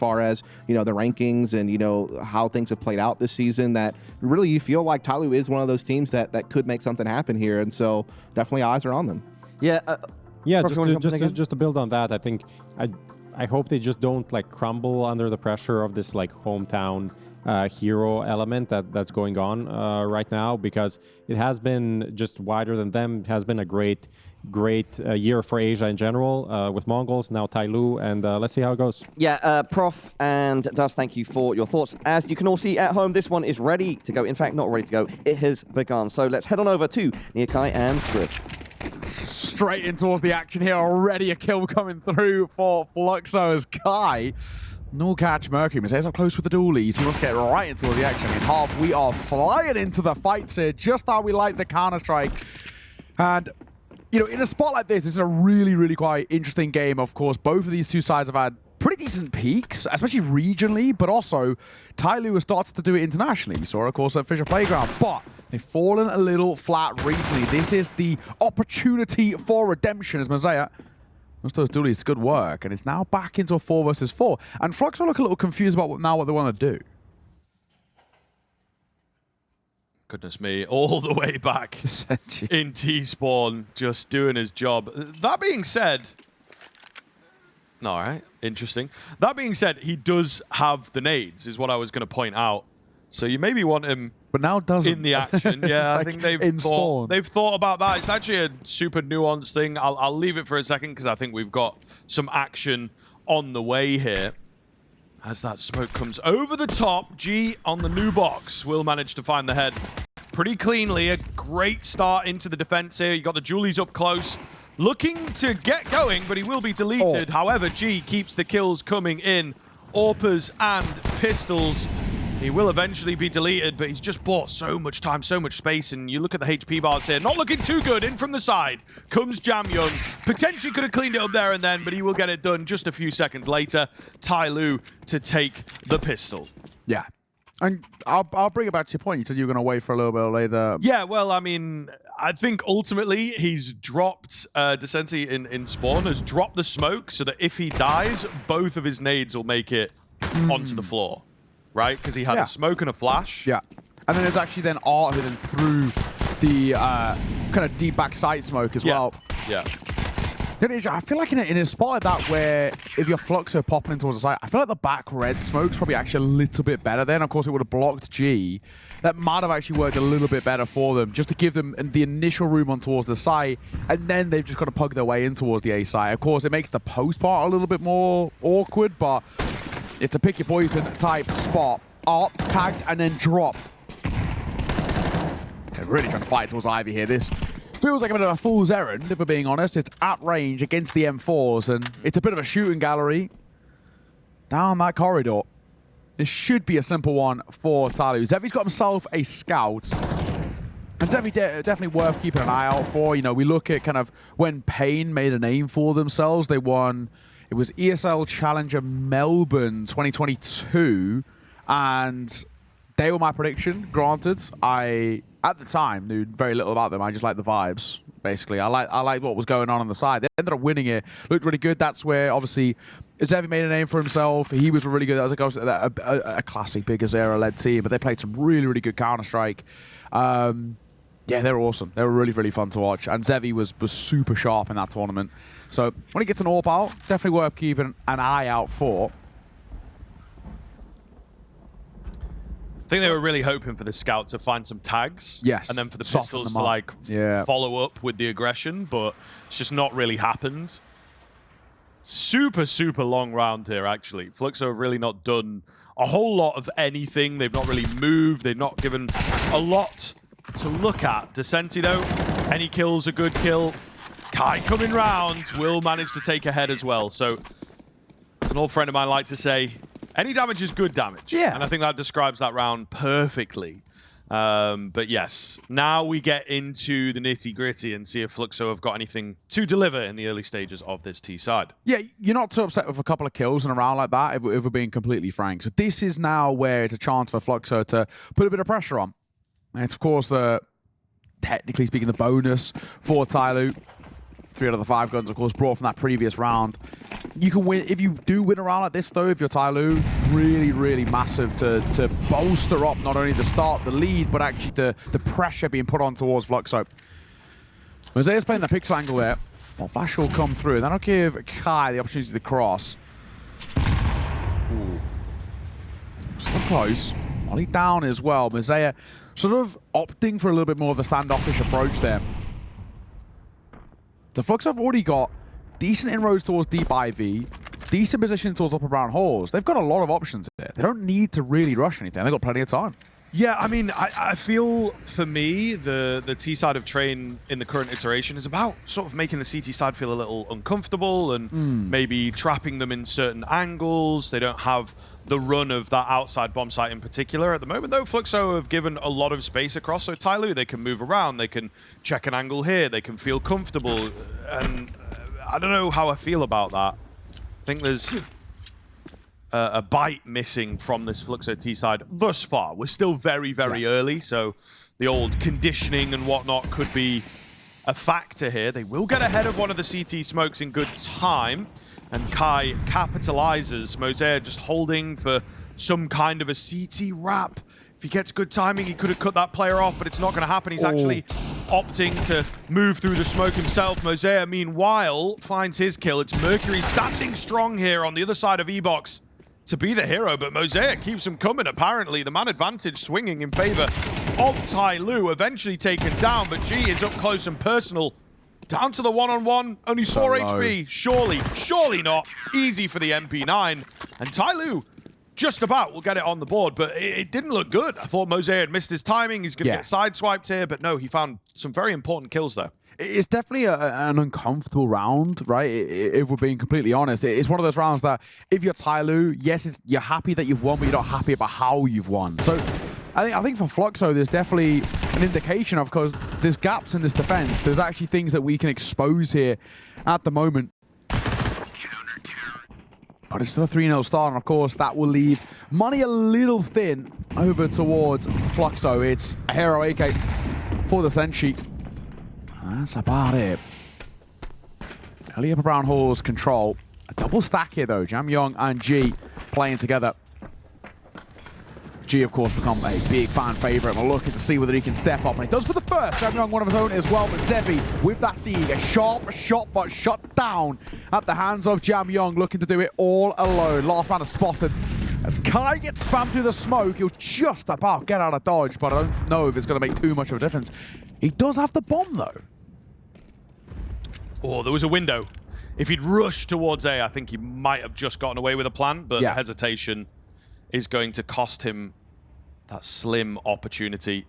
far as, you know, the rankings and, you know, how things have played out this season, that really you feel like TYLOO is one of those teams that could make something happen here. And so definitely eyes are on them. Yeah. Yeah, just to build on that, I think I hope they just don't like crumble under the pressure of this like hometown hero element that's going on right now, because it has been just wider than them. It has been a great year for Asia in general with Mongols, now TYLOO, and let's see how it goes. Yeah, Prof and Dust, thank you for your thoughts. As you can all see at home, this one is ready to go. In fact, not ready to go. It has begun. So let's head on over to Niakai and Swift. Straight in towards the action here. Already a kill coming through for Fluxo as Kai. No catch Mercury. Mosai's up close with the dualies. He wants to get right into the action. In half, we are flying into the fights here, just how we like the Counter-Strike. And, you know, in a spot like this is a really, really quite interesting game. Of course, both of these two sides have had pretty decent peaks, especially regionally, but also TYLOO has started to do it internationally. We saw, of course, at Fisher Playground, but they've fallen a little flat recently. This is the opportunity for redemption as Mosaic. Most of those dualies, good work, and it's now back into a 4 versus 4. And Fluxo look a little confused about what they want to do. Goodness me, all the way back in T-Spawn, just doing his job. That being said, all right, interesting. That being said, he does have the nades, is what I was going to point out. So you maybe want him, but now doesn't in the action. Yeah, I think they've thought about that. It's actually a super nuanced thing. I'll leave it for a second because I think we've got some action on the way here. As that smoke comes over the top, G on the new box will manage to find the head pretty cleanly. A great start into the defense here. You got the Julies up close, looking to get going, but he will be deleted. However, G keeps the kills coming in. AWPers and pistols. He will eventually be deleted, but he's just bought so much time, so much space, and you look at the HP bars here, not looking too good. In from the side comes Jam Young. Potentially could have cleaned it up there and then, but he will get it done just a few seconds later. TYLOO to take the pistol. Yeah. And I'll bring it back to your point. You said you were going to wait for a little bit later. Yeah, well, I mean, I think ultimately he's dropped, Descenti in Spawn has dropped the smoke so that if he dies, both of his nades will make it onto the floor. Right? Because he had a smoke and a flash. Yeah. And then there's actually then Art who then threw the kind of deep back sight smoke as well. Yeah. I feel like in a spot like that where if your Fluxo popping in towards the side, I feel like the back red smoke's probably actually a little bit better then. Of course, it would have blocked G. That might have actually worked a little bit better for them, just to give them the initial room on towards the side, and then they've just got to plug their way in towards the A side. Of course, it makes the post part a little bit more awkward, but it's a pick your poison type spot. Art tagged and then dropped. They're really trying to fight towards Ivy here. This feels like a bit of a fool's errand, if we're being honest. It's at range against the M4s, and it's a bit of a shooting gallery down that corridor. This should be a simple one for TYLOO. Zevy's got himself a scout. And Zevy definitely worth keeping an eye out for. You know, we look at kind of when Pain made a name for themselves. They won, it was ESL Challenger Melbourne 2022. And they were my prediction, granted. I, at the time, knew very little about them. I just liked the vibes, basically. I liked what was going on the side. They ended up winning it. Looked really good. That's where, obviously, Zevi made a name for himself. He was really good. That was a classic Big Azera-led team, but they played some really, really good Counter-Strike. Yeah, they were awesome. They were really, really fun to watch. And Zevi was super sharp in that tournament. So when he gets an AWP out, definitely worth keeping an eye out for. I think they were really hoping for the scout to find some tags. Yes. And then for the pistols to like follow up with the aggression, but it's just not really happened. Super, super long round here, actually. Fluxo have really not done a whole lot of anything. They've not really moved. They've not given a lot to look at. Descenti, though, any kill's a good kill. Kai coming round will manage to take a head as well. So, as an old friend of mine like to say, any damage is good damage. Yeah. And I think that describes that round perfectly. But yes, now we get into the nitty-gritty and see if Fluxo have got anything to deliver in the early stages of this T side. Yeah, you're not too upset with a couple of kills in a round like that, if we're being completely frank. So this is now where it's a chance for Fluxo to put a bit of pressure on. And it's, of course, technically speaking, the bonus for TYLOO. 3 out of the 5 guns, of course, brought from that previous round. You can win. If you do win a round like this, though, if you're TYLOO, really, really massive to bolster up not only the start, the lead, but actually the pressure being put on towards Fluxo. Mosea's playing the pixel angle there. Well, Flash will come through. That'll give Kai the opportunity to cross. Ooh. So close. Molly down as well. Mosea sort of opting for a little bit more of the standoffish approach there. The Fluxo have already got decent inroads towards deep IV, decent position towards upper brown holes. They've got a lot of options there. They don't need to really rush anything. They've got plenty of time. Yeah, I mean, I feel, for me, the T side of Train in the current iteration is about sort of making the CT side feel a little uncomfortable and maybe trapping them in certain angles. They don't have the run of that outside bomb site in particular at the moment, though. Fluxo have given a lot of space across, so TYLOO, they can move around, they can check an angle here, they can feel comfortable, and I don't know how I feel about that. I think there's a bite missing from this Fluxo T side thus far. We're still very, very early, so the old conditioning and whatnot could be a factor here. They will get ahead of one of the CT smokes in good time, and Kai capitalizes. Mosea just holding for some kind of a CT wrap. If he gets good timing, he could have cut that player off, but it's not going to happen. He's actually opting to move through the smoke himself. Mosea, meanwhile, finds his kill. It's Mercury standing strong here on the other side of E-Box to be the hero, but Mosea keeps him coming, apparently. The man advantage swinging in favor of TYLOO, eventually taken down, but G is up close and personal. Down to the one-on-one, only 4 HP. Surely not. Easy for the MP9. And TYLOO just about will get it on the board, but it didn't look good. I thought Mosea had missed his timing. He's going to get sideswiped here, but no, he found some very important kills there. It's definitely an uncomfortable round, right? If we're being completely honest. It's one of those rounds that if you're TYLOO, yes, you're happy that you've won, but you're not happy about how you've won. So I think for Fluxo, there's definitely an indication of, because there's gaps in this defense. There's actually things that we can expose here at the moment. But it's still a 3-0 start, and of course, that will leave money a little thin over towards Fluxo. It's a hero AK for the Senshi. That's about it. Early upper brown halls control. A double stack here, though. Jamyong and G playing together. G, of course, become a big fan favorite. We're looking to see whether he can step up, and he does for the first. Jamyong, one of his own as well, but Zebi with that dig. A sharp shot, but shut down at the hands of Jamyong, looking to do it all alone. Last man is spotted. As Kai gets spammed through the smoke, he'll just about get out of dodge, but I don't know if it's going to make too much of a difference. He does have the bomb, though. Oh, there was a window. If he'd rushed towards A, I think he might have just gotten away with a plan, but hesitation is going to cost him that slim opportunity.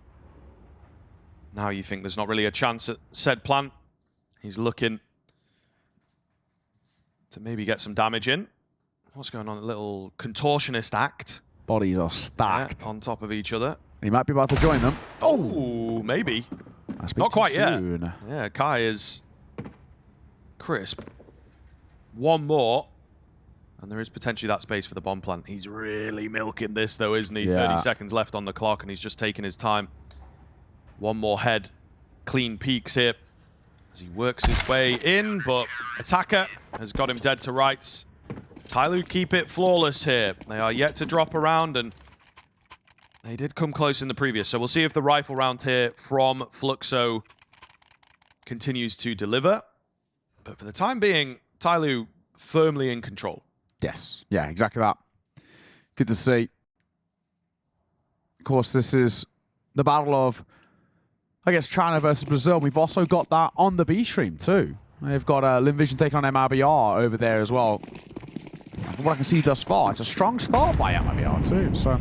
Now you think there's not really a chance at said plan. He's looking to maybe get some damage in. What's going on? A little contortionist act. Bodies are stacked on top of each other. He might be about to join them. Oh, maybe. Not quite yet. Yeah, Kai is crisp. One more, and there is potentially that space for the bomb plant. He's really milking this, though, isn't he? 30 seconds left on the clock, and he's just taking his time. One more head. Clean peeks here as he works his way in, but Attacker has got him dead to rights. TYLOO keep it flawless here. They are yet to drop around, and they did come close in the previous, so we'll see if the rifle round here from Fluxo continues to deliver. But for the time being, TYLOO firmly in control. Yes. Yeah, exactly that. Good to see. Of course, this is the battle of, I guess, China versus Brazil. We've also got that on the B stream, too. They've got Lynn taking on MIBR over there as well. From what I can see thus far, it's a strong start by MIBR, too. So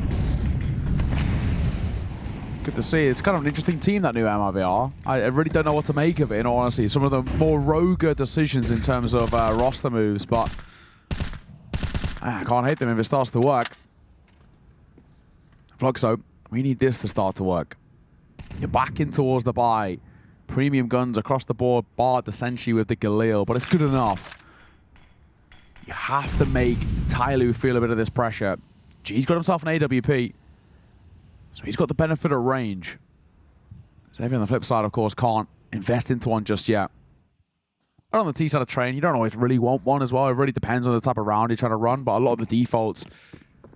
good to see. It's kind of an interesting team, that new MIBR. I really don't know what to make of it, in all honesty. Some of the more rogue decisions in terms of roster moves, but I can't hate them if it starts to work. Fluxo, we need this to start to work. You're back in towards the buy. Premium guns across the board, barred the Senshi with the Galil, but it's good enough. You have to make TYLOO feel a bit of this pressure. G's got himself an AWP. So he's got the benefit of range. Xavier on the flip side, of course, can't invest into one just yet. And on the T side of train, you don't always really want one as well. It really depends on the type of round you're trying to run, but a lot of the defaults,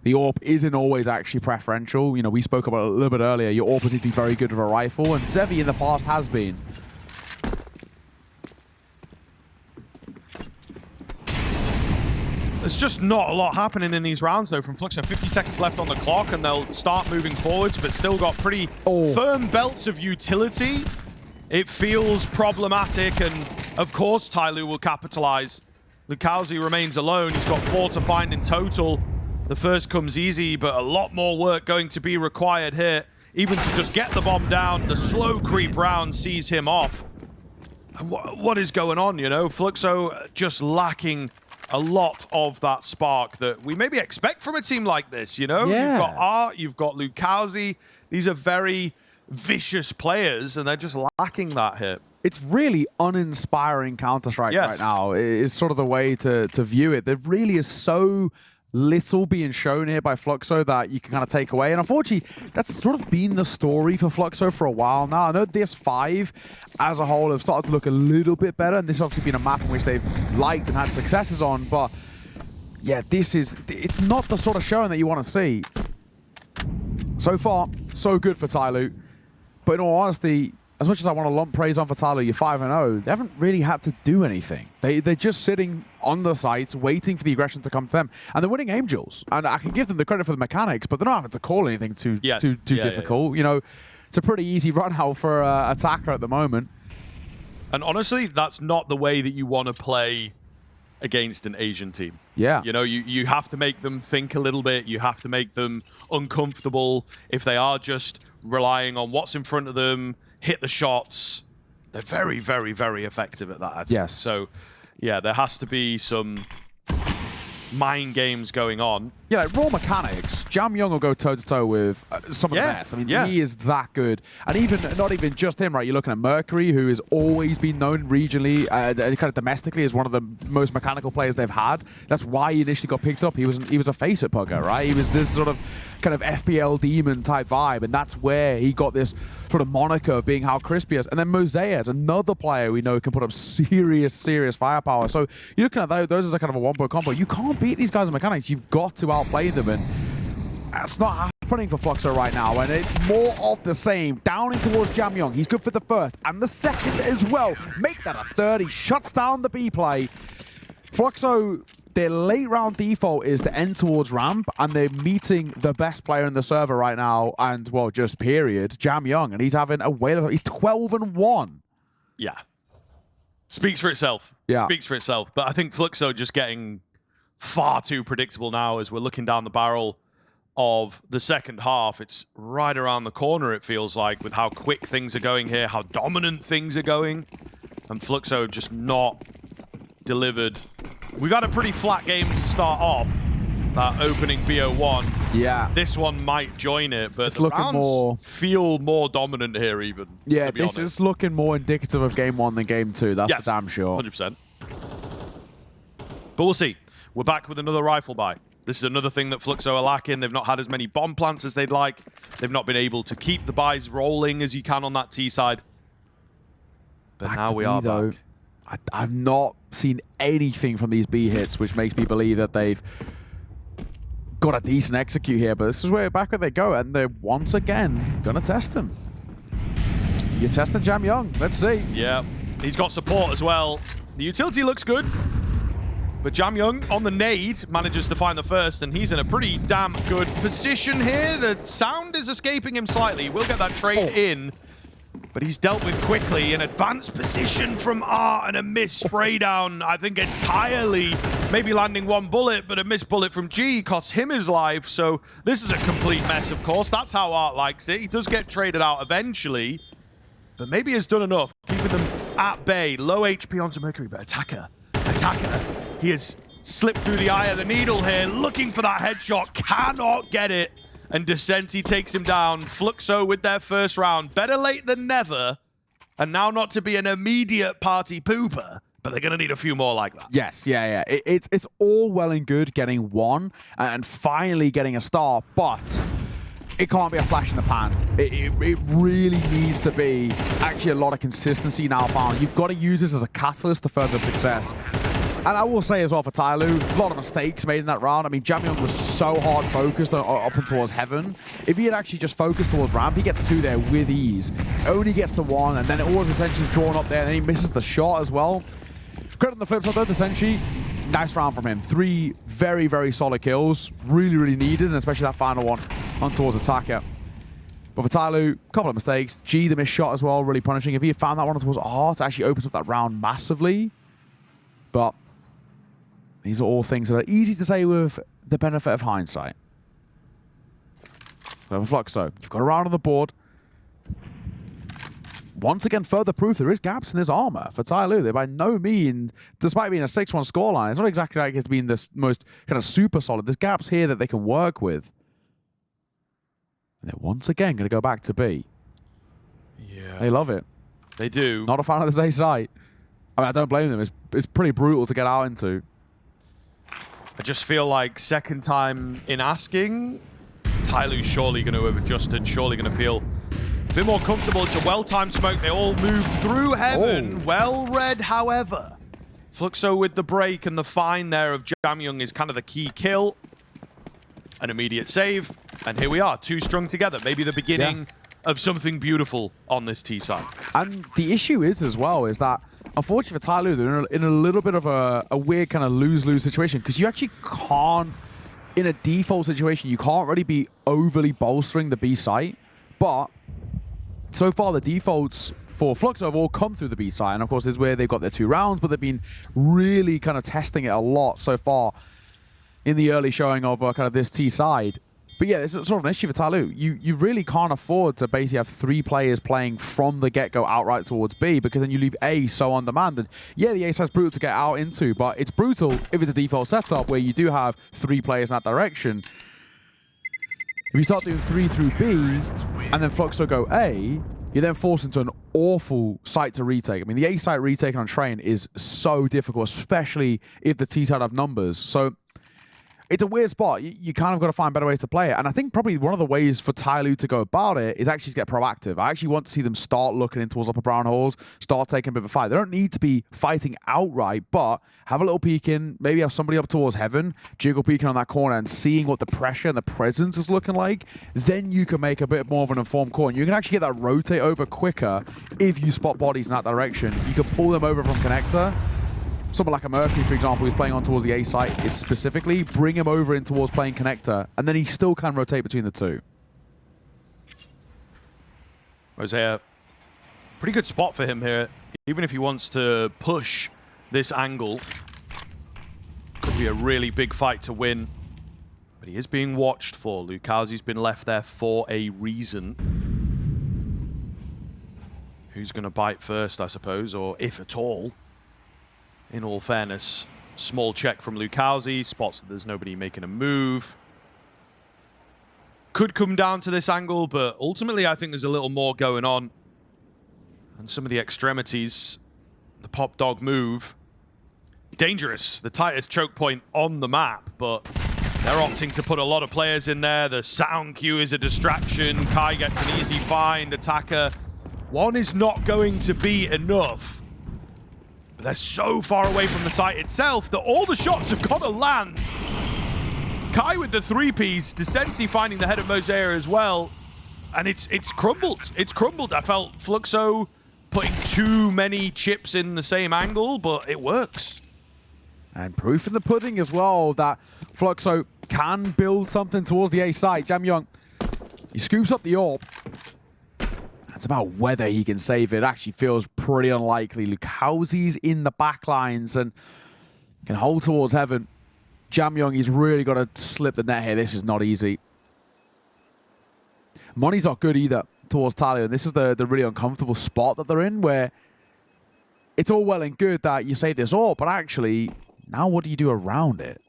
the AWP isn't always actually preferential. You know, we spoke about it a little bit earlier. Your AWP needs to be very good with a rifle, and Zevi in the past has been. There's just not a lot happening in these rounds, though, from Fluxo. 50 seconds left on the clock, and they'll start moving forwards, but still got pretty firm belts of utility. It feels problematic, and of course TYLOO will capitalize. Lukowski remains alone. He's got 4 to find in total. The first comes easy, but a lot more work going to be required here. Even to just get the bomb down, the slow creep round sees him off. And what is going on, you know? Fluxo just lacking a lot of that spark that we maybe expect from a team like this, you know? Yeah. You've got Art, you've got Lukowski. These are very vicious players, and they're just lacking that here. It's really uninspiring Counter-Strike right now. It's sort of the way to view it. There really is so little being shown here by Fluxo that you can kind of take away. And unfortunately, that's sort of been the story for Fluxo for a while now. I know this 5 as a whole have started to look a little bit better, and this has obviously been a map in which they've liked and had successes on, but yeah, it's not the sort of showing that you want to see. So far, so good for TYLOO. But in all honesty, as much as I want to lump praise on for TYLOO, you're 5-0, they haven't really had to do anything. They're just sitting on the sites, waiting for the aggression to come to them. And they're winning Angels. And I can give them the credit for the mechanics, but they're not having to call anything too difficult. You know, it's a pretty easy run out for an attacker at the moment. And honestly, that's not the way that you want to play against an Asian team. Yeah. You know, you have to make them think a little bit. You have to make them uncomfortable. If they are just relying on what's in front of them, hit the shots, they're very, very, very effective at that, I think. Yes. So, yeah, there has to be some mind games going on. Yeah, like raw mechanics. Jam Young will go toe-to-toe with some of the best. I mean, he is that good. And even, not even just him, right? You're looking at Mercury, who has always been known regionally, kind of domestically, as one of the most mechanical players they've had. That's why he initially got picked up. He was a face at Pugger, right? He was this sort of kind of FPL demon type vibe, and that's where he got this sort of moniker of being how crispy is. And then Mosaic, another player we know can put up serious firepower. So you're looking at those as a kind of a one-point combo. You can't beat these guys in mechanics. You've got to outplay them, and that's not happening for Fluxo right now, and it's more of the same. Down in towards Jam Young. He's good for the first and the second as well. Make that a 30. Shuts down the B play. Fluxo, their late round default is to end towards ramp, and they're meeting the best player in the server right now, and, well, just period, Jam Young, and he's having a whale of... He's 12-1. Yeah. Speaks for itself. Yeah. Speaks for itself. But I think Fluxo just getting far too predictable now as we're looking down the barrel of the second half. It's right around the corner, it feels like, with how quick things are going here, how dominant things are going, and Fluxo just not delivered. We've had a pretty flat game to start off, that opening BO1. Yeah. This one might join it, but it's the looking rounds more... feel more dominant here even. Yeah, this is looking more indicative of game 1 than game 2, that's for damn sure. 100%. But we'll see. We're back with another rifle buy. This is another thing that Fluxo are lacking. They've not had as many bomb plants as they'd like. They've not been able to keep the buys rolling as you can on that T side. But now we are back. I've not seen anything from these B hits, which makes me believe that they've got a decent execute here. But this is where back where they go, and they're once again gonna test him. You're testing Jam Young. Let's see. Yeah, he's got support as well. The utility looks good. But Jam Young on the nade manages to find the first, and he's in a pretty damn good position here. The sound is escaping him slightly. We'll get that trade in, but he's dealt with quickly. An advanced position from Art and a missed spray down, I think entirely. Maybe landing one bullet, but a missed bullet from G costs him his life. So this is a complete mess, of course. That's how Art likes it. He does get traded out eventually, but maybe has done enough, keeping them at bay. Low HP onto Mercury, but attacker. He has slipped through the eye of the needle here, looking for that headshot, cannot get it. And Descenti takes him down. Fluxo with their first round. Better late than never. And now not to be an immediate party pooper, but they're going to need a few more like that. Yes, yeah. It's all well and good getting one and finally getting a star, but it can't be a flash in the pan. It really needs to be actually a lot of consistency now found. You've got to use this as a catalyst to further success. And I will say as well for TYLOO, a lot of mistakes made in that round. I mean, Jamyong was so hard focused up and towards Heaven. If he had actually just focused towards Ramp, he gets 2 there with ease. Only gets to 1, and then all his attention's drawn up there, and then he misses the shot as well. Credit on the flip side though, the Senshi, nice round from him. 3 very, very solid kills. Really, really needed, and especially that final one on towards Attacker. But for TYLOO, a couple of mistakes. G, the missed shot as well, really punishing. If he had found that one towards R, it actually opens up that round massively. But these are all things that are easy to say with the benefit of hindsight. So for Fluxo, you've got a round on the board. Once again, further proof there is gaps in this armor for TYLOO. They're by no means, despite being a 6-1 scoreline, it's not exactly like it's been this most kind of super solid. There's gaps here that they can work with. And they're once again going to go back to B. Yeah. They love it. They do. Not a fan of this A site. I mean, I don't blame them. It's pretty brutal to get out into. I just feel like second time in asking, TYLOO's surely going to have adjusted, surely going to feel a bit more comfortable. It's a well-timed smoke. They all move through Heaven. Oh. Well read, however. Fluxo with the break and the find there of Jamyong is kind of the key kill. An immediate save. And here we are, 2 strung together. Maybe the beginning of something beautiful on this T side. And the issue is as well is that unfortunately for TYLOO, they're in a little bit of a weird kind of lose-lose situation because you actually can't, in a default situation, you can't really be overly bolstering the B site. But so far, the defaults for Fluxo have all come through the B site. And of course, this is where they've got their 2 rounds, but they've been really kind of testing it a lot so far in the early showing of kind of this T side. But yeah, it's sort of an issue for TYLOO. You really can't afford to basically have 3 players playing from the get-go outright towards B because then you leave A so on demand. And yeah, the A side's brutal to get out into, but it's brutal if it's a default setup where you do have 3 players in that direction. If you start doing 3 through B and then Fluxo go A, you're then forced into an awful site to retake. I mean, the A site retake on train is so difficult, especially if the T side have numbers. So it's a weird spot. You kind of got to find better ways to play it. And I think probably one of the ways for TYLOO to go about it is actually to get proactive. I actually want to see them start looking in towards upper brown holes, start taking a bit of a fight. They don't need to be fighting outright, but have a little peek in, maybe have somebody up towards Heaven, jiggle peeking on that corner and seeing what the pressure and the presence is looking like. Then you can make a bit more of an informed call. And you can actually get that rotate over quicker if you spot bodies in that direction. You can pull them over from connector. Someone like a Mercury, for example, who's playing on towards the A site, is specifically bring him over in towards playing connector, and then he still can rotate between the 2. Rosea, pretty good spot for him here. Even if he wants to push this angle, could be a really big fight to win. But he is being watched for. Lucasi's been left there for a reason. Who's going to bite first, I suppose, or if at all? In all fairness, small check from Lucasi, spots that there's nobody making a move. Could come down to this angle, but ultimately I think there's a little more going on. And some of the extremities, the pop dog move, dangerous. The tightest choke point on the map, but they're opting to put a lot of players in there. The sound cue is a distraction. Kai gets an easy find. Attacker, 1 is not going to be enough. But they're so far away from the site itself that all the shots have got to land. Kai with the 3-piece, Decency finding the head of Mosea as well. And it's crumbled. It's crumbled. I felt Fluxo putting too many chips in the same angle, but it works. And proof in the pudding as well that Fluxo can build something towards the A site. Jamyong, he scoops up the orb. It's about whether he can save it. Actually feels pretty unlikely. Lucasi's in the backlines and can hold towards Heaven. Jamyong, he's really got to slip the net here. This is not easy. Money's not good either towards TYLOO. And this is the really uncomfortable spot that they're in where it's all well and good that you save this orb, but actually, now what do you do around it?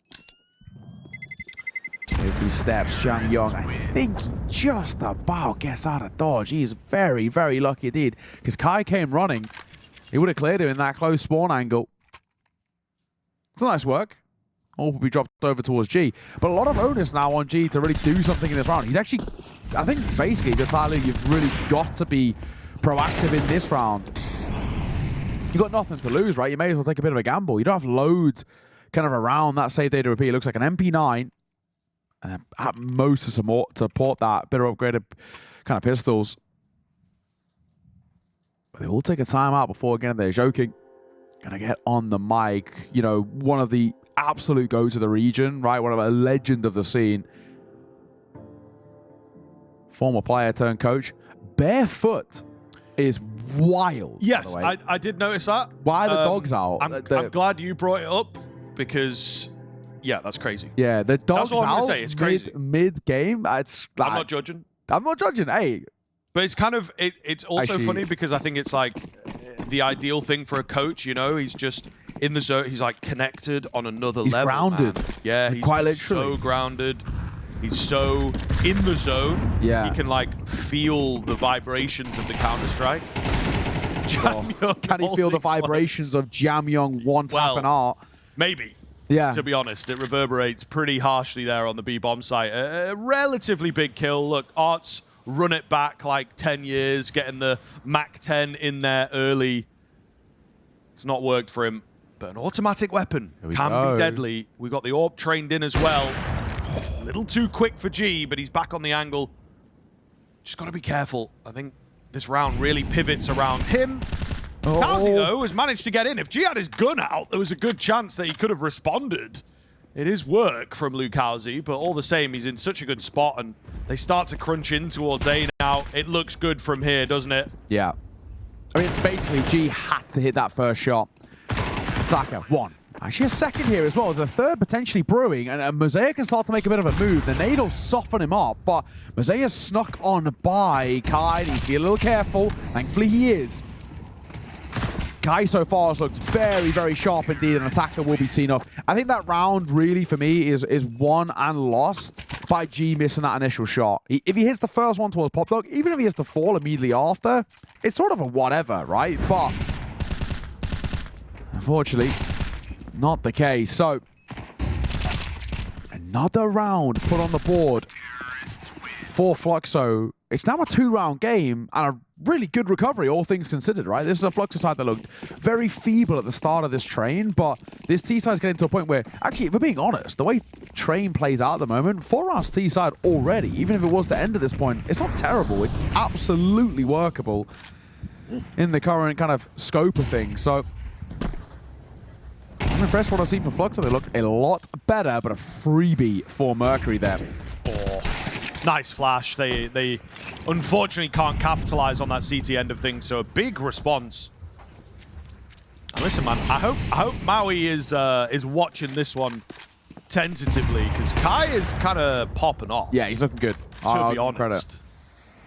There's these steps. Jamyong, I think he just about gets out of dodge. He's very, very lucky indeed. Because Kai came running. He would have cleared him in that close spawn angle. It's a nice work. All will be dropped over towards G. But a lot of onus now on G to really do something in this round. He's actually, I think, basically, if you're TYLOO, you've really got to be proactive in this round. You've got nothing to lose, right? You may as well take a bit of a gamble. You don't have loads kind of around that save data repeat. It looks like an MP9. And at most to support that. Better upgraded kind of pistols. But they will take a timeout before again they're joking. Gonna get on the mic. You know, one of the absolute goats of the region, right? One of a legend of the scene. Former player turned coach. Barefoot is wild. Yes, I did notice that. Why are the dogs out? I'm glad you brought it up because, yeah, that's crazy. Yeah, the dogs that's all I'm out gonna say. It's crazy. Mid-game. I'm not judging. I'm not judging. Hey. But it's kind of, it's also funny because I think it's like the ideal thing for a coach, you know? He's just in the zone. He's like connected on another level. He's grounded. Man. Yeah, he's quite literally so grounded. He's so in the zone. Yeah. He can like feel the vibrations of the Counter-Strike. Can he feel the vibrations of Jamyong one-tap and art? Maybe. Yeah. To be honest, it reverberates pretty harshly there on the B-bomb site. A relatively big kill. Look, Art's run it back like 10 years, getting the MAC-10 in there early. It's not worked for him, but an automatic weapon can be deadly. We've got the AWP trained in as well. A little too quick for G, but he's back on the angle. Just got to be careful. I think this round really pivots around him. Kazi, though, has managed to get in. If G had his gun out, there was a good chance that he could have responded. It is work from Lukowski, but all the same, he's in such a good spot, and they start to crunch in towards A now. It looks good from here, doesn't it? Yeah. I mean, basically, G had to hit that first shot. Attacker, one. Actually, a second here as well. There's a third potentially brewing, and Mosaic can start to make a bit of a move. The nade will soften him up, but Mosaic snuck on by Kai. Needs to be a little careful. Thankfully, he is. Kai so far has looked very, very sharp indeed. An attacker will be seen off. I think that round really, for me, is won and lost by G missing that initial shot. If he hits the first one towards Pop Dog, even if he has to fall immediately after, it's sort of a whatever, right? But unfortunately, not the case. So another round put on the board for Fluxo. It's now a 2-round game and a really good recovery, all things considered, right? This is a Fluxo side that looked very feeble at the start of this train, but this T-side is getting to a point where, actually, if we're being honest, the way train plays out at the moment, 4 rounds T-side already, even if it was the end at this point, it's not terrible. It's absolutely workable in the current kind of scope of things. So I'm impressed with what I've seen from Fluxo. They looked a lot better, but a freebie for Mercury there. Nice flash. They unfortunately can't capitalize on that CT end of things, so a big response. And listen, man, I hope Maui is watching this one tentatively, because Kai is kind of popping off. Yeah, he's looking good. To be honest.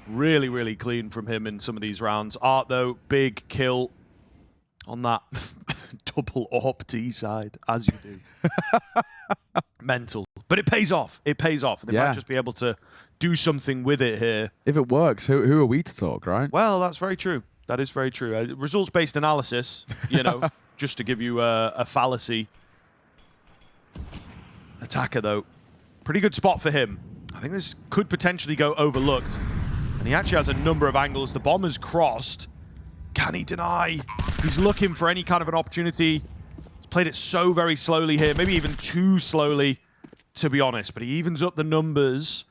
Really, really clean from him in some of these rounds. Art, though, big kill on that double AWP T side, as you do. Mental. But it pays off. It pays off. They might just be able to do something with it here. If it works, who are we to talk, right? Well, that's very true. That is very true. Results-based analysis, you know, just to give you a fallacy. Attacker, though. Pretty good spot for him. I think this could potentially go overlooked. And he actually has a number of angles. The bomb has crossed. Can he deny? He's looking for any kind of an opportunity. He's played it so very slowly here, maybe even too slowly, to be honest. But he evens up the numbers.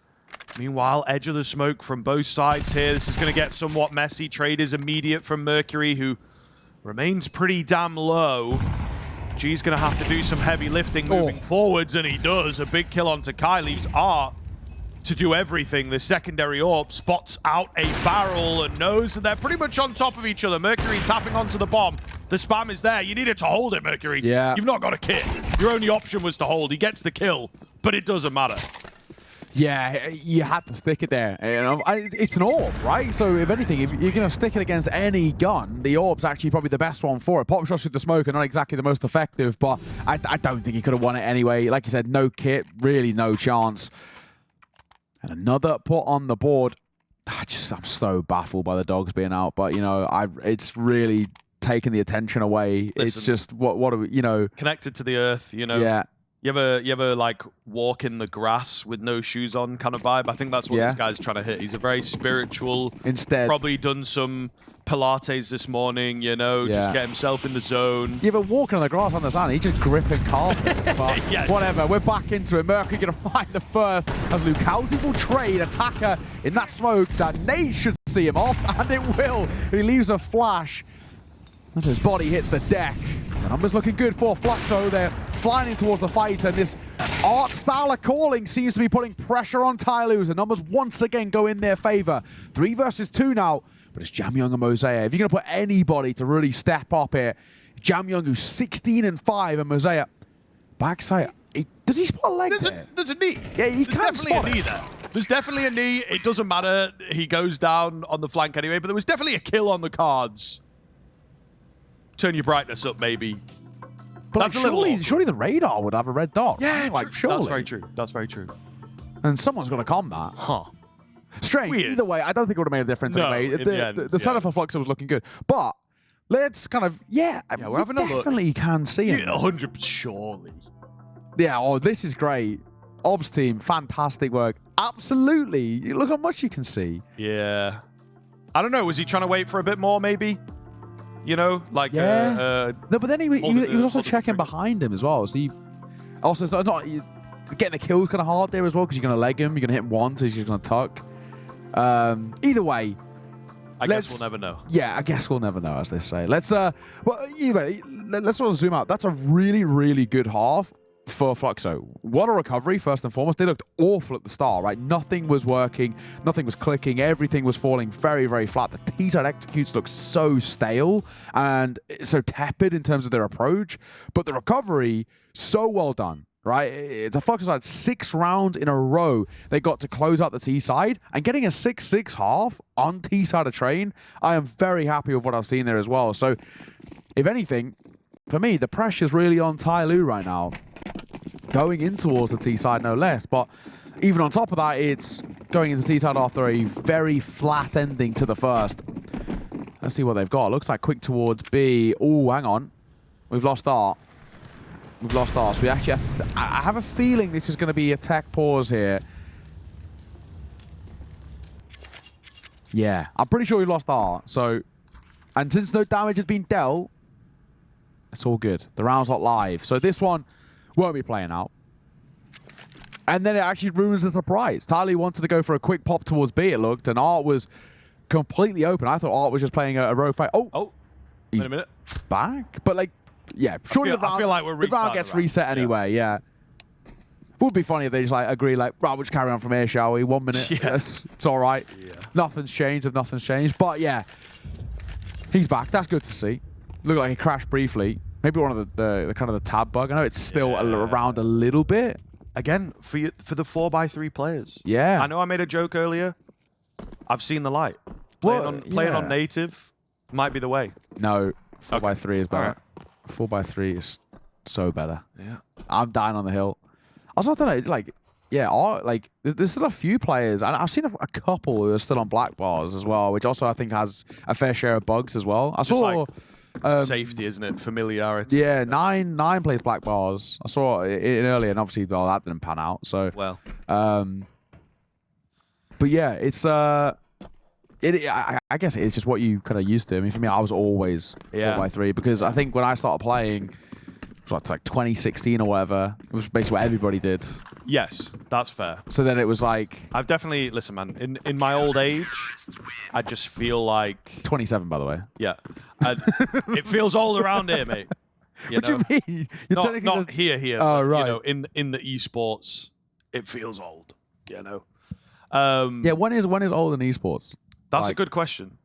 Meanwhile, edge of the smoke from both sides here. This is going to get somewhat messy. Trade is immediate from Mercury, who remains pretty damn low. G's going to have to do some heavy lifting moving forwards, and he does. A big kill onto Kai, leaves Art to do everything. The secondary AWP spots out a barrel and knows that they're pretty much on top of each other. Mercury tapping onto the bomb. The spam is there. You needed to hold it, Mercury. Yeah. You've not got a kit. Your only option was to hold. He gets the kill, but it doesn't matter. Yeah, you had to stick it there. You know, it's an AWP, right? So if anything, if you're going to stick it against any gun, the AWP's actually probably the best one for it. Pop shots with the smoke are not exactly the most effective, but I don't think he could have won it anyway. Like you said, no kit, really no chance. And another put on the board. I'm so baffled by the dogs being out, but you know, it's really taken the attention away. Listen, it's just what are we, you know, connected to the earth, you know. Yeah. You ever like walk in the grass with no shoes on kind of vibe? I think that's what this guy's trying to hit. He's a very spiritual. Instead, probably done some Pilates this morning, you know, just get himself in the zone. Yeah, but walking on the grass, I understand. He's just gripping carpet. But whatever, we're back into it. Mercury going to find the first as Lukowski will trade attacker in that smoke. That nade should see him off, and it will. He leaves a flash as his body hits the deck. The numbers looking good for Fluxo. They're flying in towards the fight, and this art style of calling seems to be putting pressure on TYLOO. The numbers once again go in their favor. 3 versus 2 now. But it's Jamyoung and Mosaic. If you're going to put anybody to really step up here, Jamyoung, who's 16-5, and Mosaic backside. Does he spot a leg there? There's a knee. Yeah, he There's can definitely spot a knee there. There's definitely a knee. It doesn't matter. He goes down on the flank anyway, but there was definitely a kill on the cards. Turn your brightness up, maybe. But like, surely the radar would have a red dot. Yeah, like surely. That's very true. That's very true. And someone's going to calm that. Huh. Strange. Weird. Either way, I don't think it would have made a difference anyway. The setup for Fluxo was looking good. But let's kind of, we're having a look. Definitely can see it. 100%, surely. Yeah, this is great. Obs team, fantastic work. Absolutely. Look how much you can see. Yeah. I don't know. Was he trying to wait for a bit more, maybe? You know, like... No, but then he was also checking behind him as well. So also, it's not getting the kills kind of hard there as well, because you're going to leg him. You're going to hit him once, so he's just going to tuck. Either way, I guess we'll never know. Yeah, I guess we'll never know, as they say. Let's well, either way, let's sort of zoom out. That's a really, really good half for Fluxo. What a recovery, first and foremost. They looked awful at the start, right? Nothing was working, nothing was clicking, everything was falling very, very flat. The T-side executes look so stale and so tepid in terms of their approach, but the recovery, so well done. Right, it's a Fluxo side 6 rounds in a row. They got to close out the T side and getting a 6-6 half on T side of train. I am very happy with what I've seen there as well. So, if anything, for me, the pressure's really on TYLOO right now, going in towards the T side, no less. But even on top of that, it's going into T side after a very flat ending to the first. Let's see what they've got. Looks like quick towards B. Oh, hang on, we've lost R. We've lost R. So we actually I have a feeling this is going to be a tech pause here. Yeah, I'm pretty sure we've lost R. So, and since no damage has been dealt, it's all good. The round's not live. So this one won't be playing out. And then it actually ruins the surprise. TYLOO wanted to go for a quick pop towards B, it looked, and Art was completely open. I thought Art was just playing a row fight. Oh, wait a minute. Back? But like, yeah, surely I feel like the round gets reset anyway, yeah. Would be funny if they just like agree, like, right, we'll just carry on from here, shall we? 1 minute. Yes. It's all right. Yeah. Nothing's changed if nothing's changed. But yeah, he's back. That's good to see. Looked like he crashed briefly. Maybe one of the kind of the tab bug. I know it's still around a little bit. Again, for the 4x3 players. Yeah. I know I made a joke earlier. I've seen the light. Playing on native might be the way. No, 4x3 is better. Right. 4x3 is so better. Yeah. I'm dying on the hill. I was also like, yeah, there's still a few players, and I've seen a couple who are still on black bars as well, which also I think has a fair share of bugs as well. I saw safety, isn't it? Familiarity. Yeah, nine plays black bars. I saw it earlier, and obviously, well, that didn't pan out. So, well, but yeah, it's I guess it's just what you kind of used to. I mean, for me, I was always 4x3 because I think when I started playing, it's like 2016 or whatever, it was basically what everybody did. Yes, that's fair. So then it was like... I've definitely... Listen, man, in my old age, I just feel like... 27, by the way. Yeah. It feels old around here, mate. What do you mean? You're not here. Oh, but, right. You know, in the esports, it feels old, you know? Yeah, when is old in esports? That's a good question.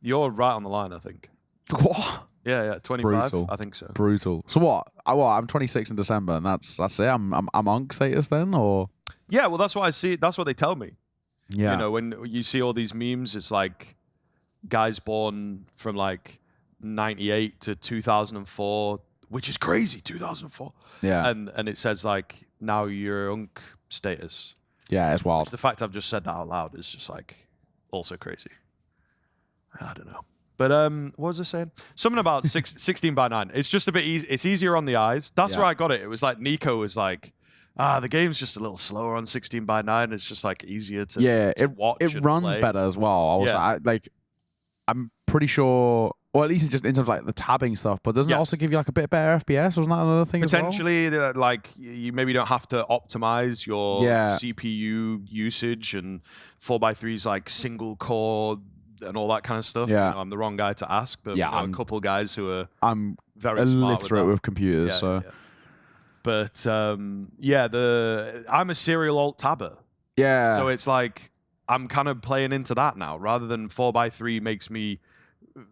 You're right on the line, I think. What? Yeah, 25. Brutal. I think so. Brutal. So what? I'm 26 in December, and that's it. I'm Unk status then, or? Yeah, well, that's what I see. That's what they tell me. Yeah. You know, when you see all these memes, it's like guys born from like 98 to 2004, which is crazy. 2004. Yeah. And it says like now you're Unk status. Yeah, it's wild. The fact I've just said that out loud is just like also crazy. I don't know. But what was I saying? Something about 16 by 9. It's just a bit easy. It's easier on the eyes. That's where I got it. It was like Nico was like, the game's just a little slower on 16 by 9. It's just like easier to watch. It runs play better as well. I'm pretty sure, or at least it's just in terms of like the tabbing stuff. But doesn't it also give you like a bit better FPS? Wasn't that another thing? Potentially, as well? Like you maybe don't have to optimize your CPU usage, and 4x3's like single core and all that kind of stuff. Yeah, you know, I'm the wrong guy to ask, but I'm a couple of guys who are very illiterate with computers. But I'm a serial alt tabber. Yeah. So it's like I'm kind of playing into that now, rather than 4x3 makes me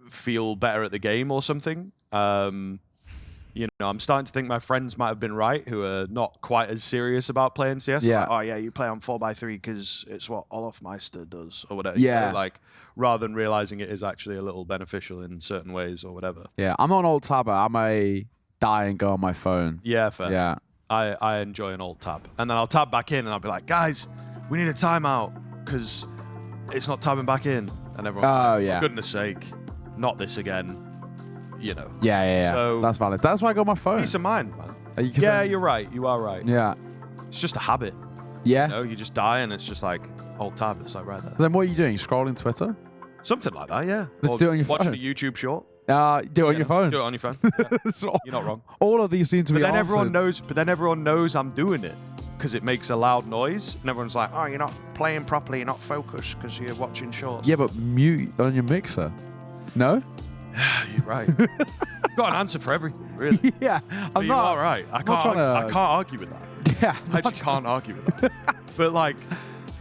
feel better at the game or something. You know, I'm starting to think my friends might have been right, who are not quite as serious about playing CS. Yeah. Like, oh yeah, you play on 4x3 because it's what Olofmeister does or whatever. Yeah. You know, like rather than realizing it is actually a little beneficial in certain ways or whatever. Yeah, I'm not an alt tabber. I'm a die and go on my phone. Yeah, fair. Yeah. I enjoy an alt tab. And then I'll tab back in and I'll be like, guys, we need a timeout because it's not tabbing back in. And everyone's like, for goodness sake, not this again. You know. Yeah. So that's valid. That's why I got my phone. Peace of mind, man. You're right. You are right. Yeah. It's just a habit. Yeah. You know, you just die and it's just like alt tab. It's like right there. Then what are you doing? Scrolling Twitter? Something like that, yeah. Or do it on your watching phone. a YouTube short. Do it on your phone. Do it on your phone. Yeah. So you're not wrong. All of these seem to be then answered. everyone knows I'm doing it because it makes a loud noise, and everyone's like, "Oh, you're not playing properly. You're not focused because you're watching shorts." Yeah, but mute on your mixer. No. You're right. You've got an answer for everything, really. Yeah, I'm not all right. I can't argue with that. Yeah, I just can't argue with that. But like,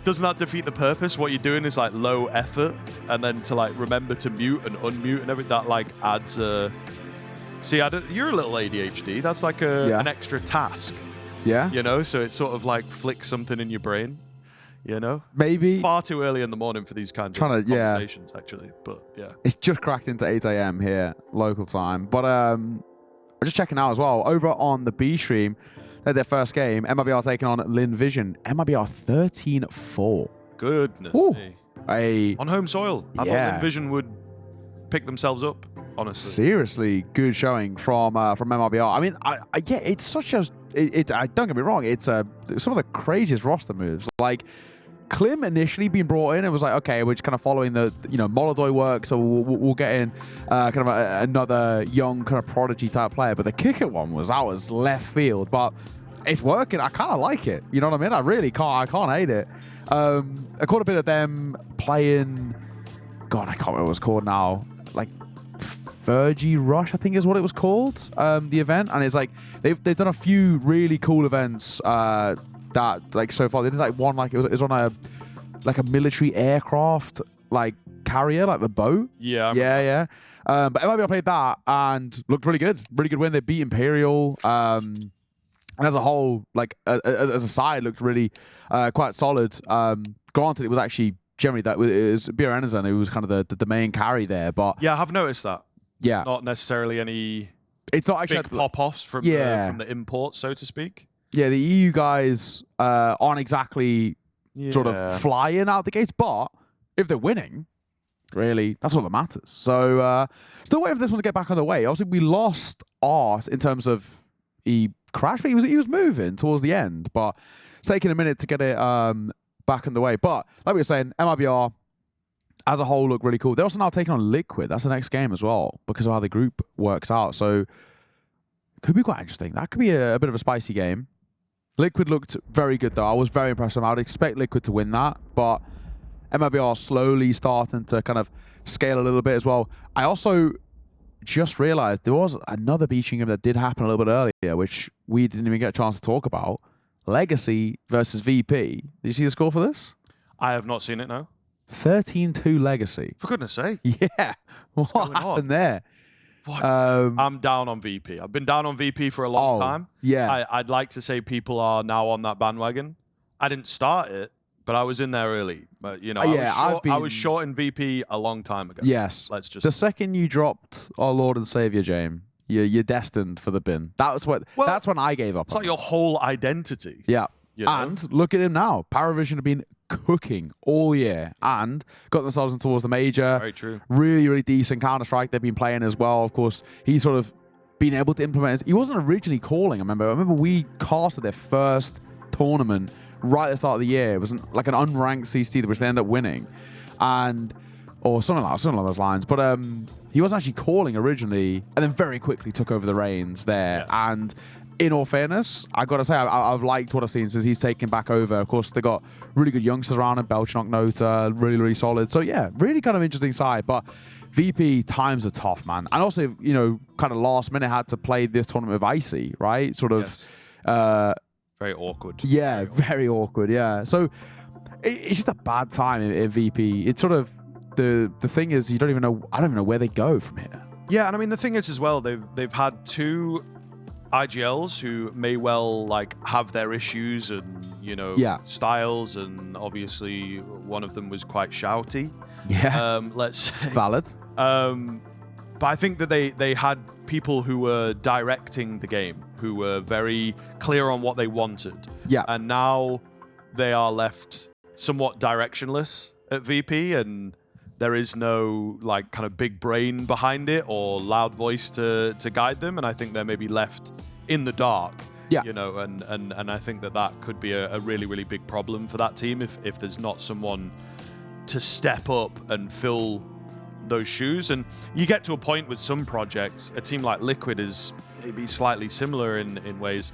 doesn't that defeat the purpose? What you're doing is like low effort, and then to like remember to mute and unmute and everything, that like adds a. See, you're a little ADHD. That's like an extra task. Yeah. You know, so it sort of like flicks something in your brain. You know, maybe far too early in the morning for these kinds of conversations, actually. But yeah, it's just cracked into 8 a.m. here, local time. But I'm just checking out as well. Over on the B stream, they had their first game. MIBR taking on Lynn Vision. MIBR 13-4. Goodness me. On home soil. I thought Lynn Vision would pick themselves up. Honestly, seriously, good showing from MIBR. I mean, it's such a. Don't get me wrong. It's some of the craziest roster moves. Like Klim initially being brought in, it was like, okay, we're just kind of following the Molodoi work, so we'll get in kind of another young kind of prodigy type player. But the kicker one was left field, but it's working. I kind of like it. You know what I mean? I really can't. I can't hate it. I caught a bit of them playing. God, I can't remember what it was called now. Like Virgie Rush, I think is what it was called, the event. And it's like they've done a few really cool events that like so far. They did like one like it was on a military aircraft like carrier, like the boat. Yeah. But MIBR played that and looked really good win. They beat Imperial, and as a whole, like as a side, looked really quite solid. Granted, it was actually generally it was BRN who was kind of the main carry there, but yeah, I have noticed that. Yeah, it's not necessarily any. It's not actually big pop-offs from the import, so to speak. Yeah, the EU guys aren't exactly sort of flying out the gates, but if they're winning, really, that's all that matters. So still waiting for this one to get back on the way. Obviously, we lost Art in terms of he crashed, but he was moving towards the end, but it's taking a minute to get it back on the way. But like we were saying, MIBR as a whole look really cool. They're also now taking on Liquid. That's the next game as well because of how the group works out. So could be quite interesting. That could be a bit of a spicy game. Liquid looked very good though. I was very impressed with them. I would expect Liquid to win that, but MIBR slowly starting to kind of scale a little bit as well. I also just realized there was another beaching game that did happen a little bit earlier, which we didn't even get a chance to talk about. Legacy versus VP. Did you see the score for this? I have not seen it, no. 13-2 Legacy. For goodness sake. Yeah. What happened there? What? I'm down on VP. I've been down on VP for a long time. Yeah. I'd like to say people are now on that bandwagon. I didn't start it, but I was in there early. But, I was short in VP a long time ago. Yes. The second you dropped our Lord and Savior, James, you're destined for the bin. That's when I gave up. It's like your whole identity. Yeah. You know? And look at him now. Paravision have been cooking all year and got themselves in towards the major. Very true. Really, really decent Counter-Strike they've been playing as well. Of course, he's sort of been able to implement it. He wasn't originally calling, I remember we casted their first tournament right at the start of the year. It was like an unranked CC which they ended up winning. Or something along those lines. But he wasn't actually calling originally, and then very quickly took over the reins there. Yeah. And in all fairness, I got to say, I've liked what I've seen since he's taken back over. Of course, they got really good youngsters around him, Belchnok, Nota, really, really solid. So yeah, really kind of interesting side. But VP times are tough, man. And also, you know, kind of last minute had to play this tournament with Icy, right? Sort of. Yes. Very awkward. Yeah, very awkward. Yeah. So it's just a bad time in VP. It's sort of the thing is I don't even know where they go from here. Yeah, and I mean the thing is as well, they've had 2 IGLs who may well like have their issues and, you know, styles, and obviously one of them was quite shouty. Yeah. Let's say. Valid. But I think that they had people who were directing the game, who were very clear on what they wanted. Yeah. And now they are left somewhat directionless at VP, and there is no like kind of big brain behind it or loud voice to guide them, and I think they're maybe left in the dark. Yeah. You know, and I think that could be a really, really big problem for that team if there's not someone to step up and fill those shoes. And you get to a point with some projects, a team like Liquid is maybe slightly similar in ways